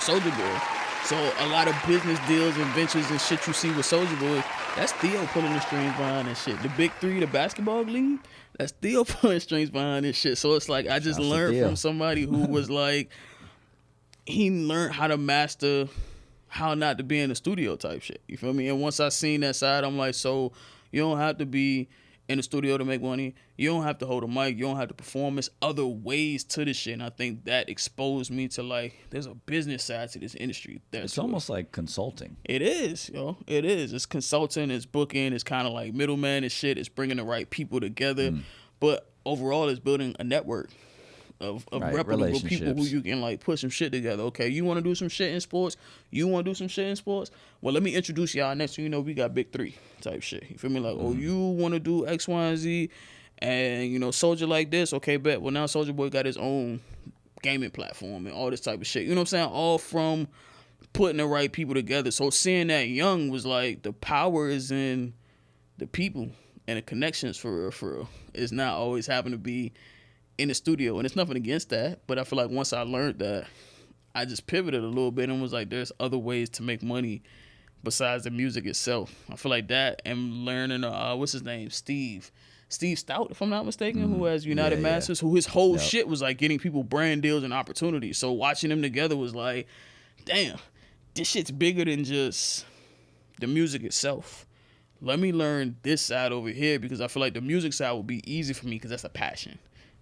Soulja Boy. So a lot of business deals and ventures and shit you see with Soulja Boy, that's Theo pulling the strings behind that shit. The Big Three, the basketball league, that's Theo pulling strings behind this shit. So it's like I just learned from somebody who was like, he learned how to master how not to be in the studio type shit. You feel me? And once I seen that side, I'm like, so you don't have to be in the studio to make money. You don't have to hold a mic. You don't have to perform. There's other ways to this shit. And I think that exposed me to like, there's a business side to this industry. It's almost like consulting. It is, yo. It is. It's consulting. It's booking. It's kind of like middleman and shit. It's bringing the right people together. But overall, it's building a network of reputable people who you can like put some shit together. Okay, you want to do some shit in sports? You want to do some shit in sports? Well, let me introduce y'all. Next thing you know, we got Big Three type shit. You feel me? Like, oh, you want to do X, Y, and Z, and you know, Soulja like this. Okay, bet. Well, now Soulja Boy got his own gaming platform and all this type of shit. You know what I'm saying? All from putting the right people together. So seeing that young was like, the power is in the people and the connections for real. It's not always happen to be in the studio. And it's nothing against that, but I feel like once I learned that, I just pivoted a little bit and was like, there's other ways to make money besides the music itself. I feel like that and learning, what's his name? Steve Stout, if I'm not mistaken, who has United Masters, who his whole shit was like getting people brand deals and opportunities. So watching them together was like, damn, this shit's bigger than just the music itself. Let me learn this side over here because I feel like the music side will be easy for me because that's a passion.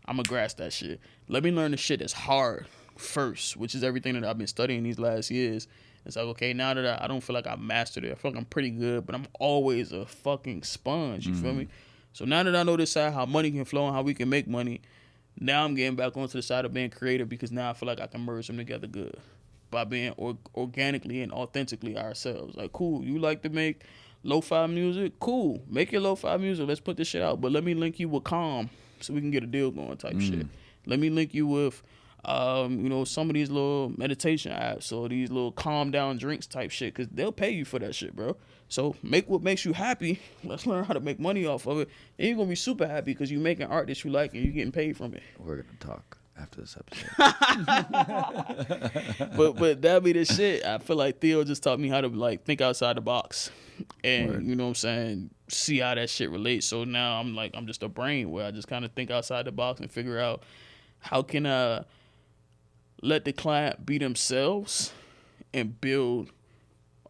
I'm going to grasp that shit. Let me learn the shit that's hard first, which is everything that I've been studying these last years. It's like, okay, now that I don't feel like I mastered it, I feel like I'm pretty good, but I'm always a fucking sponge, you feel me? So now that I know this side, how money can flow and how we can make money, now I'm getting back onto the side of being creative because now I feel like I can merge them together good by being organically and authentically ourselves. Like, cool, you like to make lo-fi music? Cool, make your lo-fi music. Let's put this shit out. But let me link you with Calm so we can get a deal going type shit. Let me link you with, some of these little meditation apps or these little calm down drinks type shit because they'll pay you for that shit, bro. So make what makes you happy. Let's learn how to make money off of it. And you're going to be super happy because you're making art that you like and you're getting paid from it. We're going to talk after this episode. but that be the shit. I feel like Theo just taught me how to like think outside the box and you know what I'm saying, see how that shit relates. So now I'm just a brain where I just kind of think outside the box and figure out how can I let the client be themselves and build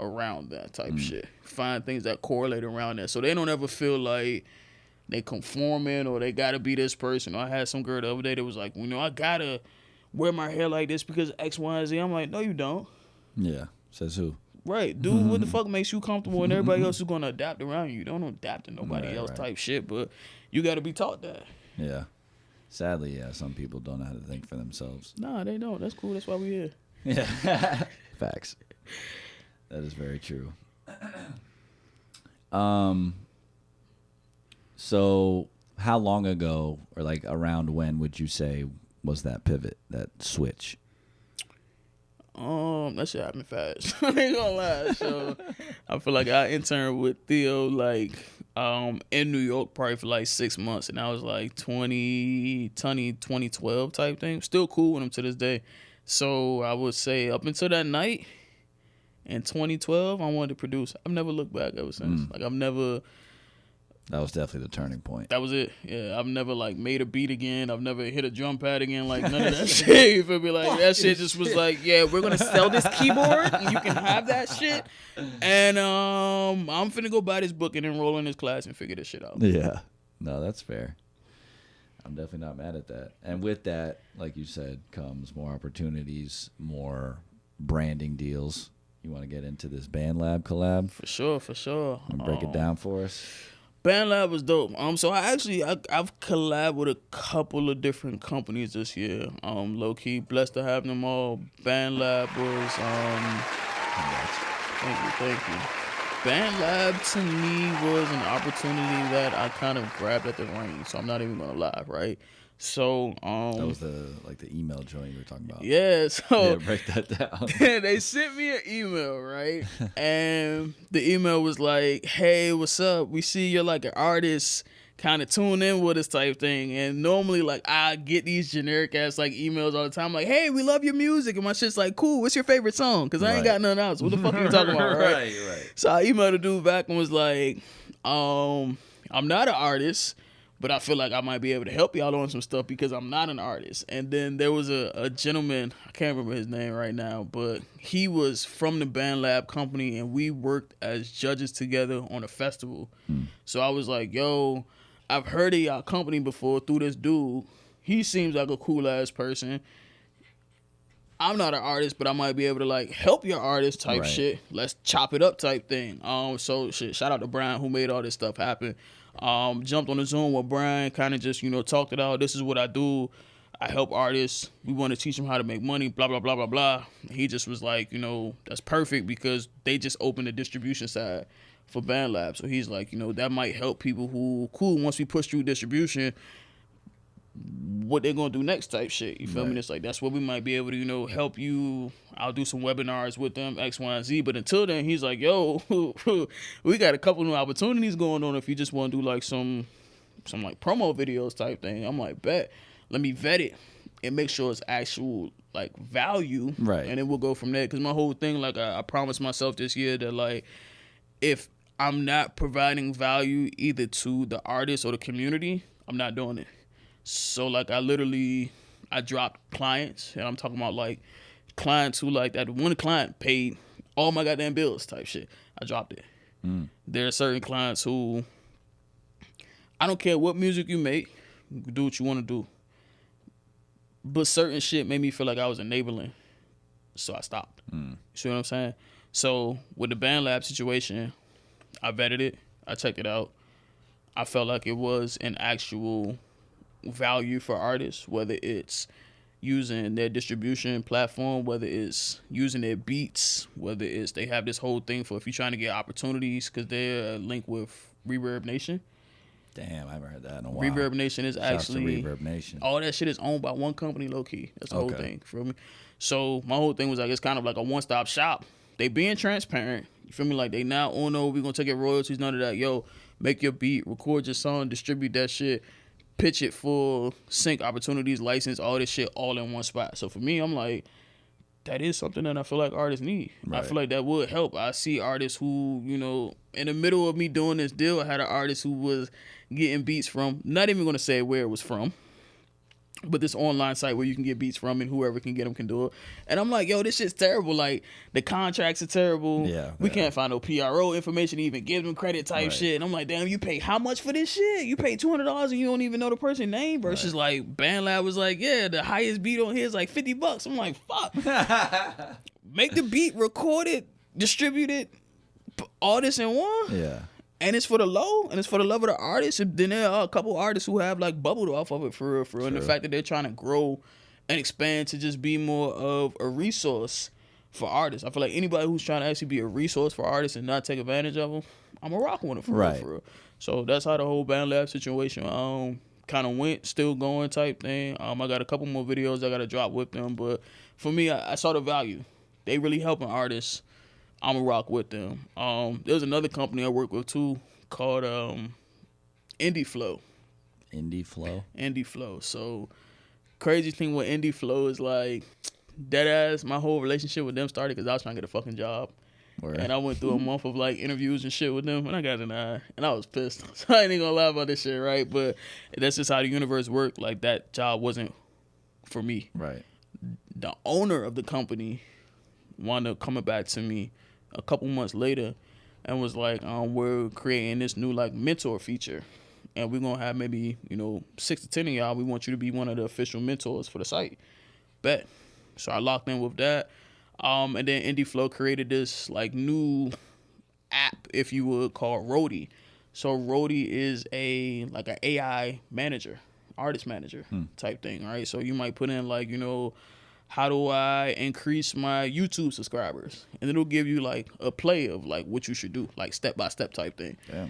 around that type shit. Find things that correlate around that so they don't ever feel like they conforming or they gotta be this person. I had some girl the other day that was like, I gotta wear my hair like this because X, Y, and Z. I'm like, no, you don't. Yeah, says who? Right, dude, what the fuck makes you comfortable and everybody else is gonna adapt around you. Don't adapt to nobody else type shit, but you gotta be taught that. Yeah. Sadly, yeah, some people don't know how to think for themselves. Nah, they don't. That's cool. That's why we here. Yeah. Facts. That is very true. So how long ago or like around when would you say was that pivot, that switch? That shit happened fast. I ain't gonna lie. So I feel like I interned with Theo like in New York probably for like 6 months, and I was like 2012 type thing. Still cool with him to this day. So I would say up until that night in 2012, I wanted to produce. I've never looked back ever since. Like That was definitely the turning point. That was it. Yeah, I've never like made a beat again. I've never hit a drum pad again. Like none of that shit. You feel me? Like that shit just was like, yeah, we're gonna sell this keyboard and you can have that shit. And I'm finna go buy this book and enroll in this class and figure this shit out. Yeah. No, that's fair. I'm definitely not mad at that. And with that, like you said, comes more opportunities, more branding deals. You want to get into this BandLab collab? For sure. Break it down for us. BandLab was dope. So I've collabed with a couple of different companies this year. Low key blessed to have them all. BandLab was thank you. BandLab to me was an opportunity that I kind of grabbed at the range. So I'm not even gonna lie, right? So that was the email joint you were talking about. Yeah, so yeah, break that down. They sent me an email, right? And the email was like, "Hey, what's up? We see you're like an artist. Kind of tune in with us type thing." And normally, like, I get these generic ass like emails all the time, like, "Hey, we love your music," and my shit's like, "Cool, what's your favorite song?" Because I ain't got nothing else. What the fuck are you talking about, right? Right. So I emailed the dude back and was like, "I'm not an artist, but I feel like I might be able to help y'all on some stuff because I'm not an artist." And then there was a gentleman, I can't remember his name right now, but he was from the BandLab company, and we worked as judges together on a festival. So I was like, yo, I've heard of y'all company before through this dude. He seems like a cool ass person. I'm not an artist, but I might be able to like help your artist type shit. Let's chop it up type thing. So shit, shout out to Brian who made all this stuff happen. Jumped on the Zoom with Brian, kind of just, talked it out. This is what I do. I help artists. We want to teach them how to make money, blah, blah, blah, blah, blah. He just was like, that's perfect because they just opened the distribution side for BandLab. So he's like, that might help people who, cool, once we push through distribution, what they're going to do next type shit. You feel me? It's like, that's what we might be able to, help you. I'll do some webinars with them, X, Y, and Z. But until then, he's like, yo, we got a couple new opportunities going on if you just want to do like some some like promo videos type thing. I'm like, bet, let me vet it and make sure it's actual like value, right? And then we'll go from there. Because my whole thing, like I promised myself this year that like if I'm not providing value either to the artist or the community, I'm not doing it. So like I dropped clients, and I'm talking about like clients who like that one client paid all my goddamn bills type shit. I dropped it. There are certain clients who I don't care what music you make, you can do what you want to do. But certain shit made me feel like I was enabling. So I stopped. You see what I'm saying? So with the BandLab situation, I vetted it. I checked it out. I felt like it was an actual value for artists, whether it's using their distribution platform, whether it's using their beats, whether it's they have this whole thing for if you're trying to get opportunities because they're linked with Reverb Nation. Damn, I haven't heard that in a while. Reverb Nation is actually Reverb Nation. All that shit is owned by one company, low key. That's the whole thing for me. So my whole thing was like it's kind of like a one-stop shop. They being transparent. You feel me? Like they not, oh no, we're gonna take your royalties, none of that. Yo, make your beat, record your song, distribute that shit, pitch it for sync opportunities, license, all this shit all in one spot. So for me, I'm like, that is something that I feel like artists need. Right. I feel like that would help. I see artists who, you know, in the middle of me doing this deal, I had an artist who was getting beats from, not even going to say where it was from, but this online site where you can get beats from and whoever can get them can do it. And I'm like, yo, this shit's terrible. Like, the contracts are terrible. We can't find no PRO information to even give them credit type shit. And I'm like, damn, you pay how much for this shit? You pay $200 and you don't even know the person's name versus like BandLab was like, yeah, the highest beat on here is like $50. I'm like, fuck. Make the beat, record it, distribute it, all this in one. Yeah. And it's for the low, and it's for the love of the artist. And then there are a couple artists who have like bubbled off of it for real, and the fact that they're trying to grow and expand to just be more of a resource for artists. I feel like anybody who's trying to actually be a resource for artists and not take advantage of them, I'm a rock with it for real. So that's how the whole BandLab situation kind of went, still going type thing. I got a couple more videos I got to drop with them, but for me, I saw the value. They really helping artists. I'm a rock with them. There's another company I work with too called Indie Flow. Indie Flow. So crazy thing with Indie Flow is like dead ass. My whole relationship with them started because I was trying to get a fucking job. And I went through a month of like interviews and shit with them, and I got denied, and I was pissed. So I ain't gonna lie about this shit, right? But that's just how the universe worked. Like that job wasn't for me. Right. The owner of the company wound up coming back to me a couple months later and was like, we're creating this new like mentor feature, and we're gonna have maybe 6 to 10 of y'all. We want you to be one of the official mentors for the site. Bet. So I locked in with that. And then Indie Flow created this like new app, if you would, called Roadie. So Roadie is an AI manager, artist manager type thing, right? So you might put in like, how do I increase my YouTube subscribers? And it'll give you like a play of like what you should do, like step-by-step type thing. Yeah.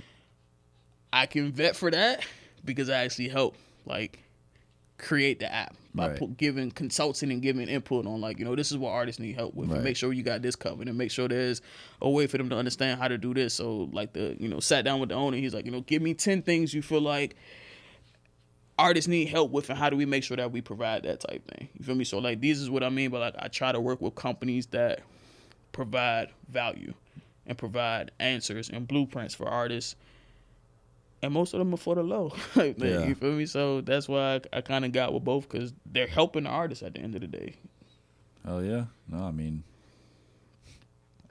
I can vet for that because I actually help like create the app by giving consulting and giving input on like, this is what artists need help with. And make sure you got this covered and make sure there's a way for them to understand how to do this. So like sat down with the owner. He's like, give me 10 things you feel like artists need help with, and how do we make sure that we provide that type thing? You feel me? So like, this is what I mean by like, I try to work with companies that provide value and provide answers and blueprints for artists, and most of them are for the low. You feel me? So that's why I kind of got with both, because they're helping the artists at the end of the day. Oh yeah. No, I mean,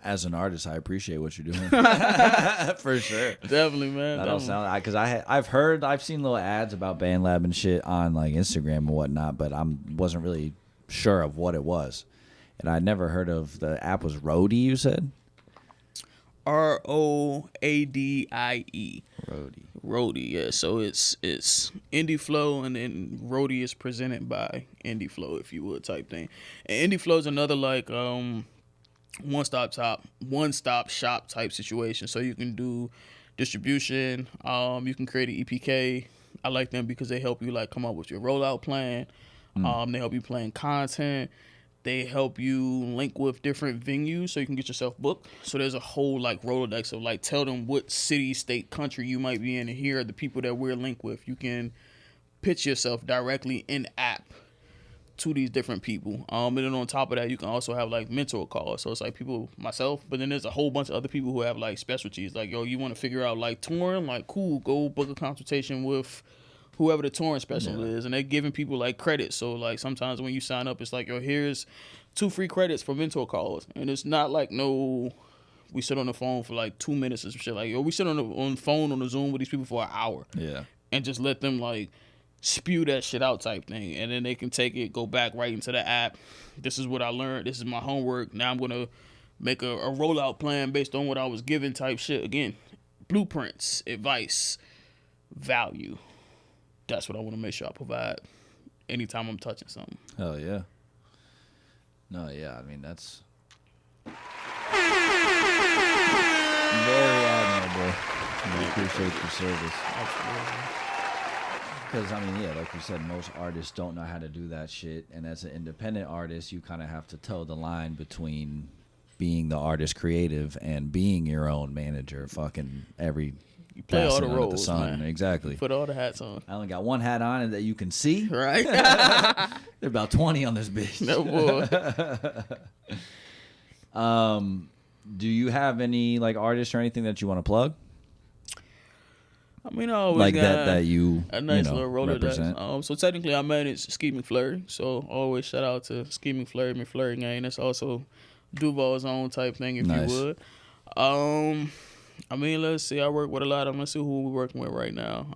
as an artist, I appreciate what you're doing. For sure. Definitely, man. That don't sound, because I've seen little ads about BandLab and shit on like Instagram and whatnot, but wasn't really sure of what it was, and I'd never heard of the app. Was Roadie, you said? Roadie. Roadie, yeah. So it's Indie Flow, and then Roadie is presented by Indie Flow, if you would, type thing. And Indie Flow is another like one-stop shop type situation. So you can do distribution. You can create an EPK. I like them because they help you like come up with your rollout plan. They help you plan content. They help you link with different venues so you can get yourself booked. So there's a whole like Rolodex of like tell them what city, state, country you might be in, and here are the people that we're linked with. You can pitch yourself directly in app to these different people. And then on top of that, you can also have like mentor calls. So it's like people, myself, but then there's a whole bunch of other people who have like specialties. Like, yo, you want to figure out like touring? Like, cool, go book a consultation with whoever the touring specialist is, and they're giving people like credits. So like sometimes when you sign up, it's like, yo, here's 2 free credits for mentor calls, and it's not like we sit on the phone for like 2 minutes or some shit. Like, yo, we sit on the phone on the Zoom with these people for an hour, and just let them like spew that shit out type thing, and then they can take it, go back right into the app. This is what I learned. This is my homework. Now I'm gonna make a rollout plan based on what I was given type shit. Again, blueprints, advice, value. That's what I want to make sure I provide anytime I'm touching something. Hell yeah. No, yeah, I mean, that's very admirable. I appreciate your service. Absolutely. Because, I mean, yeah, like you said, most artists don't know how to do that shit. And as an independent artist, you kind of have to toe the line between being the artist creative and being your own manager. Fucking every you play all the roles, the sun. man. Exactly. You put all the hats on. I only got one hat on that you can see. Right. There are about 20 on this bitch. No boy. Do you have any like artists or anything that you want to plug? I mean, I always like got that you a nice little represent. Rolodex. So technically, I manage Ski McFlurry. So always shout out to Ski McFlurry gang. That's also DUUVAAL's own type thing, if you would. I mean, let's see. I work with a lot of them. Let's see who we're working with right now.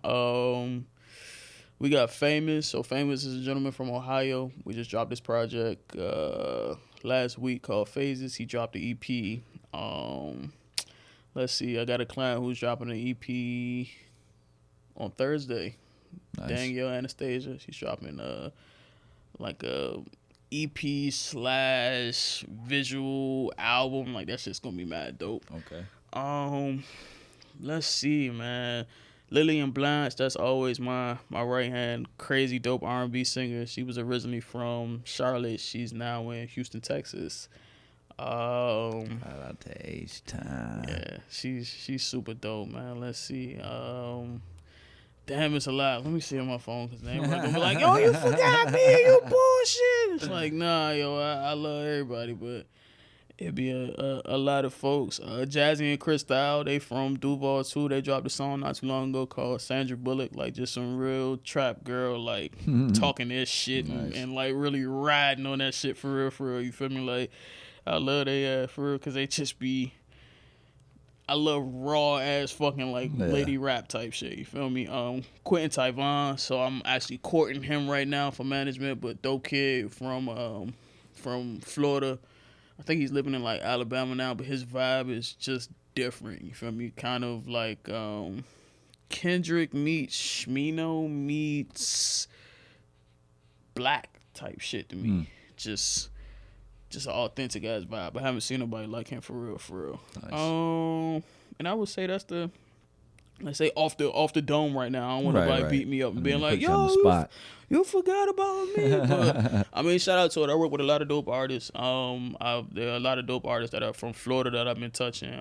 We got Famous. So Famous is a gentleman from Ohio. We just dropped this project last week called Phases. He dropped the EP. Let's see. I got a client who's dropping an EP on Thursday. Nice. Danielle Anastasia. She's dropping like a EP / visual album. Like that shit's gonna be mad dope. Okay. Let's see, man. Lillian Blanche, that's always my right hand, crazy dope R&B singer. She was originally from Charlotte. She's now in Houston, Texas. Shout out to H-Time. Yeah, she's super dope, man. Let's see. Damn, it's a lot. Let me see on my phone because they ain't gonna be like, yo, you forgot me, you bullshit. It's like, nah, yo, I love everybody, but it'd be a lot of folks. Jazzy and Cristal, they from DUUVAAL too. They dropped a song not too long ago called Sandra Bullock, like just some real trap girl, like talking that shit and like really riding on that shit for real. You feel me? Like, I love they for real because they just be. I love raw ass fucking like lady rap type shit. You feel me? Quentin Tyvon, so I'm actually courting him right now for management. But dope kid from Florida. I think he's living in like Alabama now, but his vibe is just different. You feel me? Kind of like Kendrick meets Shmino meets Black type shit to me. Just an authentic ass vibe. I haven't seen nobody like him for real. Nice. And I would say that's the, let's say off the dome right now. I don't want nobody beat me up and being like, yo, you forgot about me. But I mean, shout out to it. I work with a lot of dope artists. There are a lot of dope artists that are from Florida that I've been touching.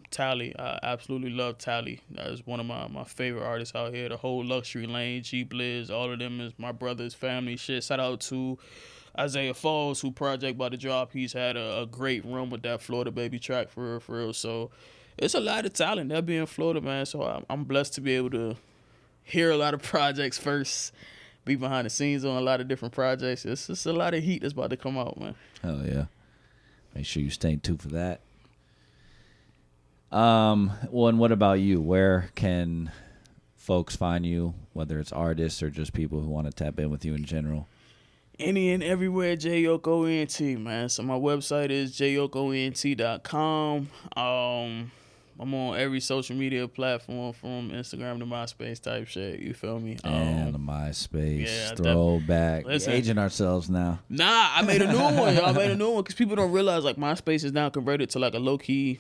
Tally, I absolutely love Tally. That is one of my favorite artists out here. The whole Luxury Lane, G Blizz, all of them is my brother's family shit. Shout out to Isaiah Falls, who project about to drop. He's had a great run with that Florida Baby track for real. So it's a lot of talent that be in Florida, man. So I'm blessed to be able to hear a lot of projects first, be behind the scenes on a lot of different projects. It's just a lot of heat that's about to come out, man. Hell yeah. Make sure you stay tuned for that. Well, and what about you? Where can folks find you, whether it's artists or just people who want to tap in with you in general? Any and everywhere, Yoko ENT, man. So my website is jyokoent.com. I'm on every social media platform from Instagram to MySpace type shit. You feel me? And the MySpace throwback. Listen, aging ourselves now. Nah, I made a new one. I made a new one because people don't realize like MySpace is now converted to like a low key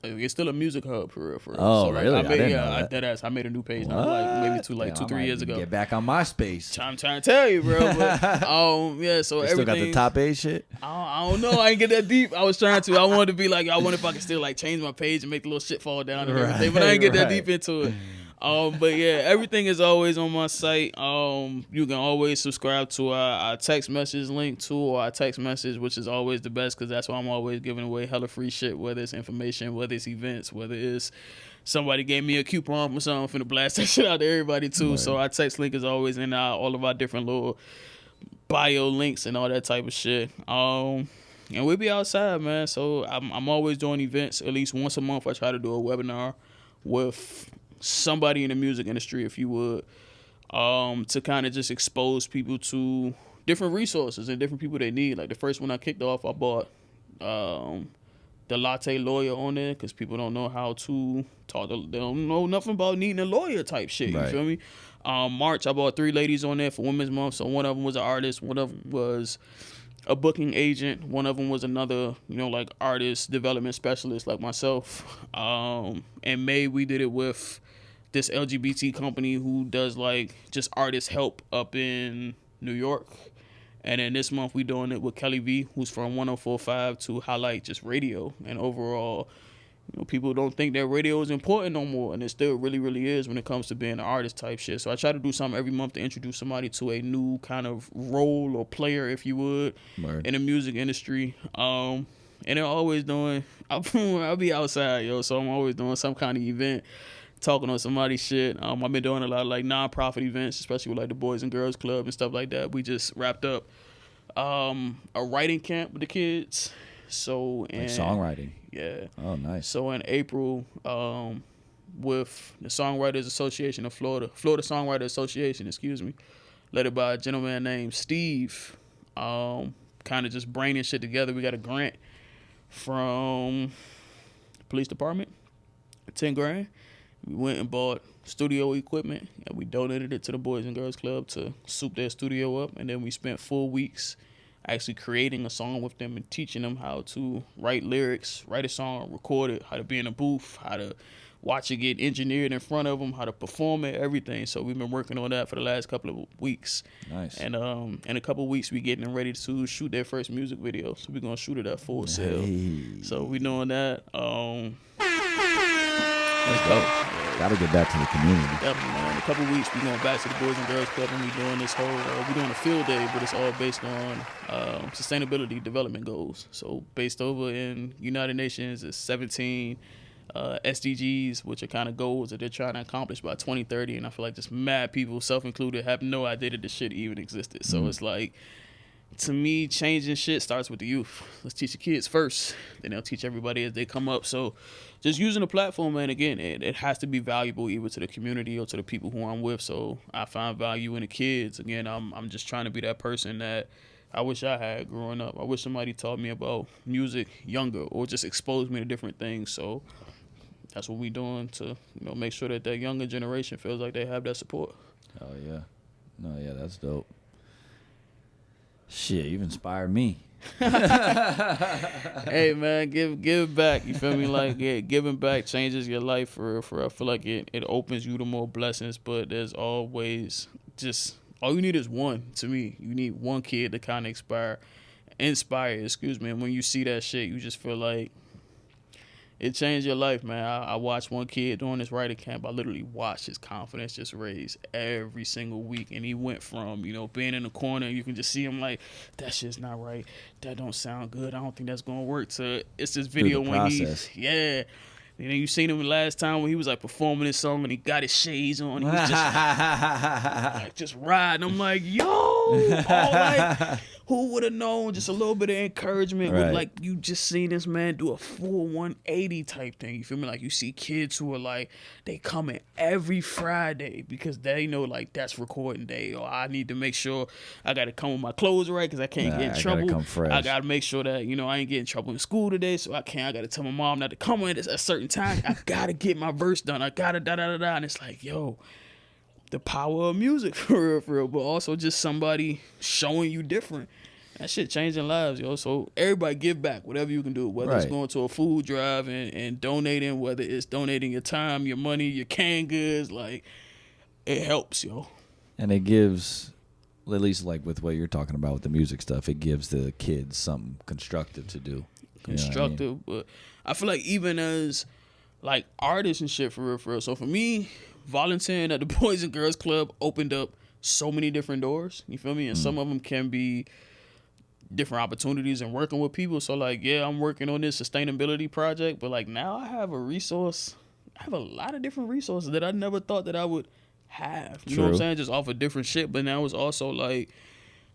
It's still a music hub for real. Oh, so, like, really? I I made, didn't know that. I made a new page now, like maybe two, 3 years ago. Get back on MySpace. I'm trying to tell you, bro. But, yeah, so You everything. still got the top 8 shit? I don't know. I ain't get that deep. I was trying to. I wanted to be like, I wonder if I could still like change my page and make the little shit fall down and everything. But I ain't get that deep into it. But yeah, everything is always on my site. You can always subscribe to our text message link too, or our text message, which is always the best because that's why I'm always giving away hella free shit, whether it's information, whether it's events, whether it's somebody gave me a coupon or something, I'm finna blast that shit out to everybody too. Right. So our text link is always in all of our different little bio links and all that type of shit. And we be outside, man. So I'm always doing events. At least once a month, I try to do a webinar with somebody in the music industry, if you would, to kind of just expose people to different resources and different people they need. Like the first one I kicked off, I bought the latte lawyer on there because people don't know how to talk. They don't know nothing about needing a lawyer type shit. Right. You feel me? March, I bought 3 ladies on there for Women's Month. So one of them was an artist, one of them was a booking agent, one of them was another, like artist development specialist like myself. In May, we did it with this LGBT company who does like just artist help up in New York. And then this month we doing it with Kelly V, who's from 104.5 to highlight just radio. And overall, people don't think that radio is important no more. And it still really, really is when it comes to being an artist type shit. So I try to do something every month to introduce somebody to a new kind of role or player, if you would, in the music industry. And they're always doing, I'll be outside, so I'm always doing some kind of event, talking on somebody's shit. I've been doing a lot of like non-profit events, especially with like the Boys and Girls Club and stuff like that. We just wrapped up a writing camp with the kids. So like songwriting. Yeah. Oh, nice. So in April, with the Songwriters Association of Florida Songwriters Association, led by a gentleman named Steve, kind of just bringing shit together. We got a grant from the police department, $10,000. We went and bought studio equipment, and we donated it to the Boys and Girls Club to soup their studio up. And then we spent 4 weeks actually creating a song with them and teaching them how to write lyrics, write a song, record it, how to be in a booth, how to watch it get engineered in front of them, how to perform it, everything. So we've been working on that for the last couple of weeks. Nice. And in a couple of weeks, we getting ready to shoot their first music video. So we're going to shoot it at Full Sail. So we doing that. Let's go. Gotta get back to the community. Definitely, man. In a couple weeks, we're going back to the Boys and Girls Club, and we're doing this whole, we're doing a field day, but it's all based on sustainability development goals. So based over in United Nations, it's 17 SDGs, which are kind of goals that they're trying to accomplish by 2030. And I feel like just mad people, self-included, have no idea that this shit even existed. So it's like, to me, changing shit starts with the youth. Let's teach the kids first, then they'll teach everybody as they come up. So just using the platform, man, again, it has to be valuable either to the community or to the people who I'm with. So I find value in the kids. Again, I'm just trying to be that person that I wish I had growing up. I wish somebody taught me about music younger or just exposed me to different things. So that's what we're doing to make sure that younger generation feels like they have that support. Oh, yeah. No, yeah, that's dope. Shit, you've inspired me. Hey, man, give back. You feel me? Like, yeah, giving back changes your life for I feel like it opens you to more blessings, but there's always just, all you need is one, to me. You need one kid to kind of inspire, and when you see that shit, you just feel like it changed your life, man. I watched one kid during this writing camp. I literally watched his confidence just raise every single week. And he went from, being in the corner, you can just see him like, that shit's not right. That don't sound good. I don't think that's going to work. To it's this video when yeah. And then you seen him last time when he was like performing this song and he got his shades on. He was just just riding. I'm like, yo, all right. Who would have known? Just a little bit of encouragement. Right. With like, you just seen this man do a full 180 type thing. You feel me? Like, you see kids who are like, they come in every Friday because they know like that's recording day, or I need to make sure I got to come with my clothes right because I can't get in trouble. Gotta come fresh. I got to make sure that, I ain't getting in trouble in school today, so I got to tell my mom not to come in at a certain time. I got to get my verse done. I got to da-da-da-da. And it's like, yo, the power of music for real, but also just somebody showing you different. That shit changing lives, yo. So everybody give back whatever you can do, whether it's Right. going to a food drive and donating, whether it's donating your time, your money, your canned goods, like it helps, yo. And it gives, at least like with what you're talking about with the music stuff, it gives the kids something constructive to do. You know what I mean? Constructive, but I feel like even as like artists and shit for real. So for me, volunteering at the Boys and Girls Club opened up so many different doors. You feel me? And some of them can be different opportunities and working with people. So like, yeah, I'm working on this sustainability project, but like now I have a resource. I have a lot of different resources that I never thought that I would have. You know what I'm True. saying? Just off of different shit. But now it's also like,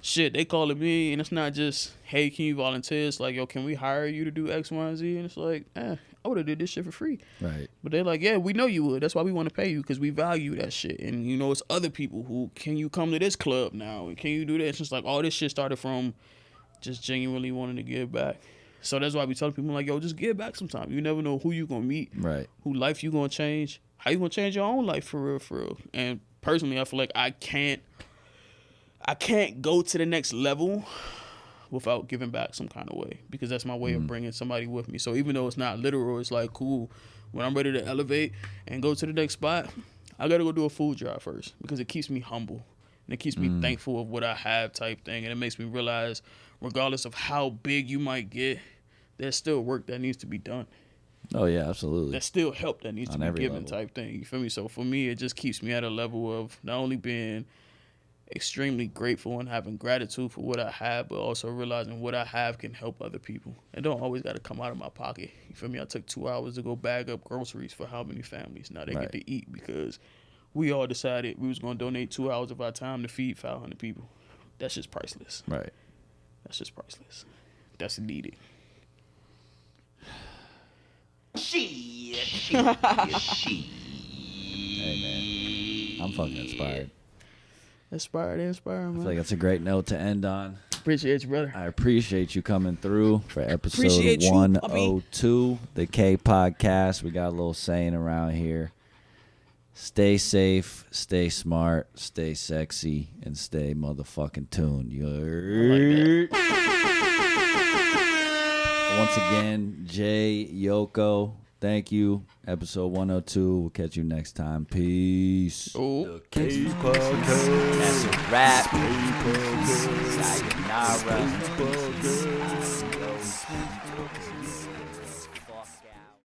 shit, they calling me and it's not just, hey, can you volunteer? It's like, yo, can we hire you to do X, Y, and Z? And it's like, I would have did this shit for free. Right. But they're like, yeah, we know you would. That's why we want to pay you, because we value that shit. And, you know, it's other people who, can you come to this club now? And can you do this? It's just like all this shit started from just genuinely wanting to give back. So that's why we tell people, like, yo, just give back sometime. You never know who you going to meet, Right. who life you going to change, how you going to change your own life for real, for real. And personally, I feel like I can't go to the next level without giving back some kind of way, because that's my way of bringing somebody with me. So even though it's not literal, it's like, cool, when I'm ready to elevate and go to the next spot, I got to go do a food drive first, because it keeps me humble and it keeps me thankful of what I have type thing. And it makes me realize, regardless of how big you might get, there's still work that needs to be done. Oh yeah, absolutely. There's still help that needs On to be every given level. type thing. You feel me? So for me, it just keeps me at a level of not only being extremely grateful and having gratitude for what I have, but also realizing what I have can help other people. It don't always got to come out of my pocket. You feel me? I took 2 hours to go bag up groceries for how many families? Now they Right. get to eat because we all decided we was going to donate 2 hours of our time to feed 500 people. That's just priceless. Right. That's just priceless. That's needed. Hey man, I'm fucking inspired. Inspired, I feel man. like that's a great note to end on. Appreciate you, brother. I appreciate you coming through for episode Appreciate you, 102, the kPodcast. We got a little saying around here. Stay safe, stay smart, stay sexy, and stay motherfucking tuned. You heard? Once again, Jay, Yoko, thank you. Episode 102. We'll catch you next time. Peace. Oh. That's a wrap. Sayonara.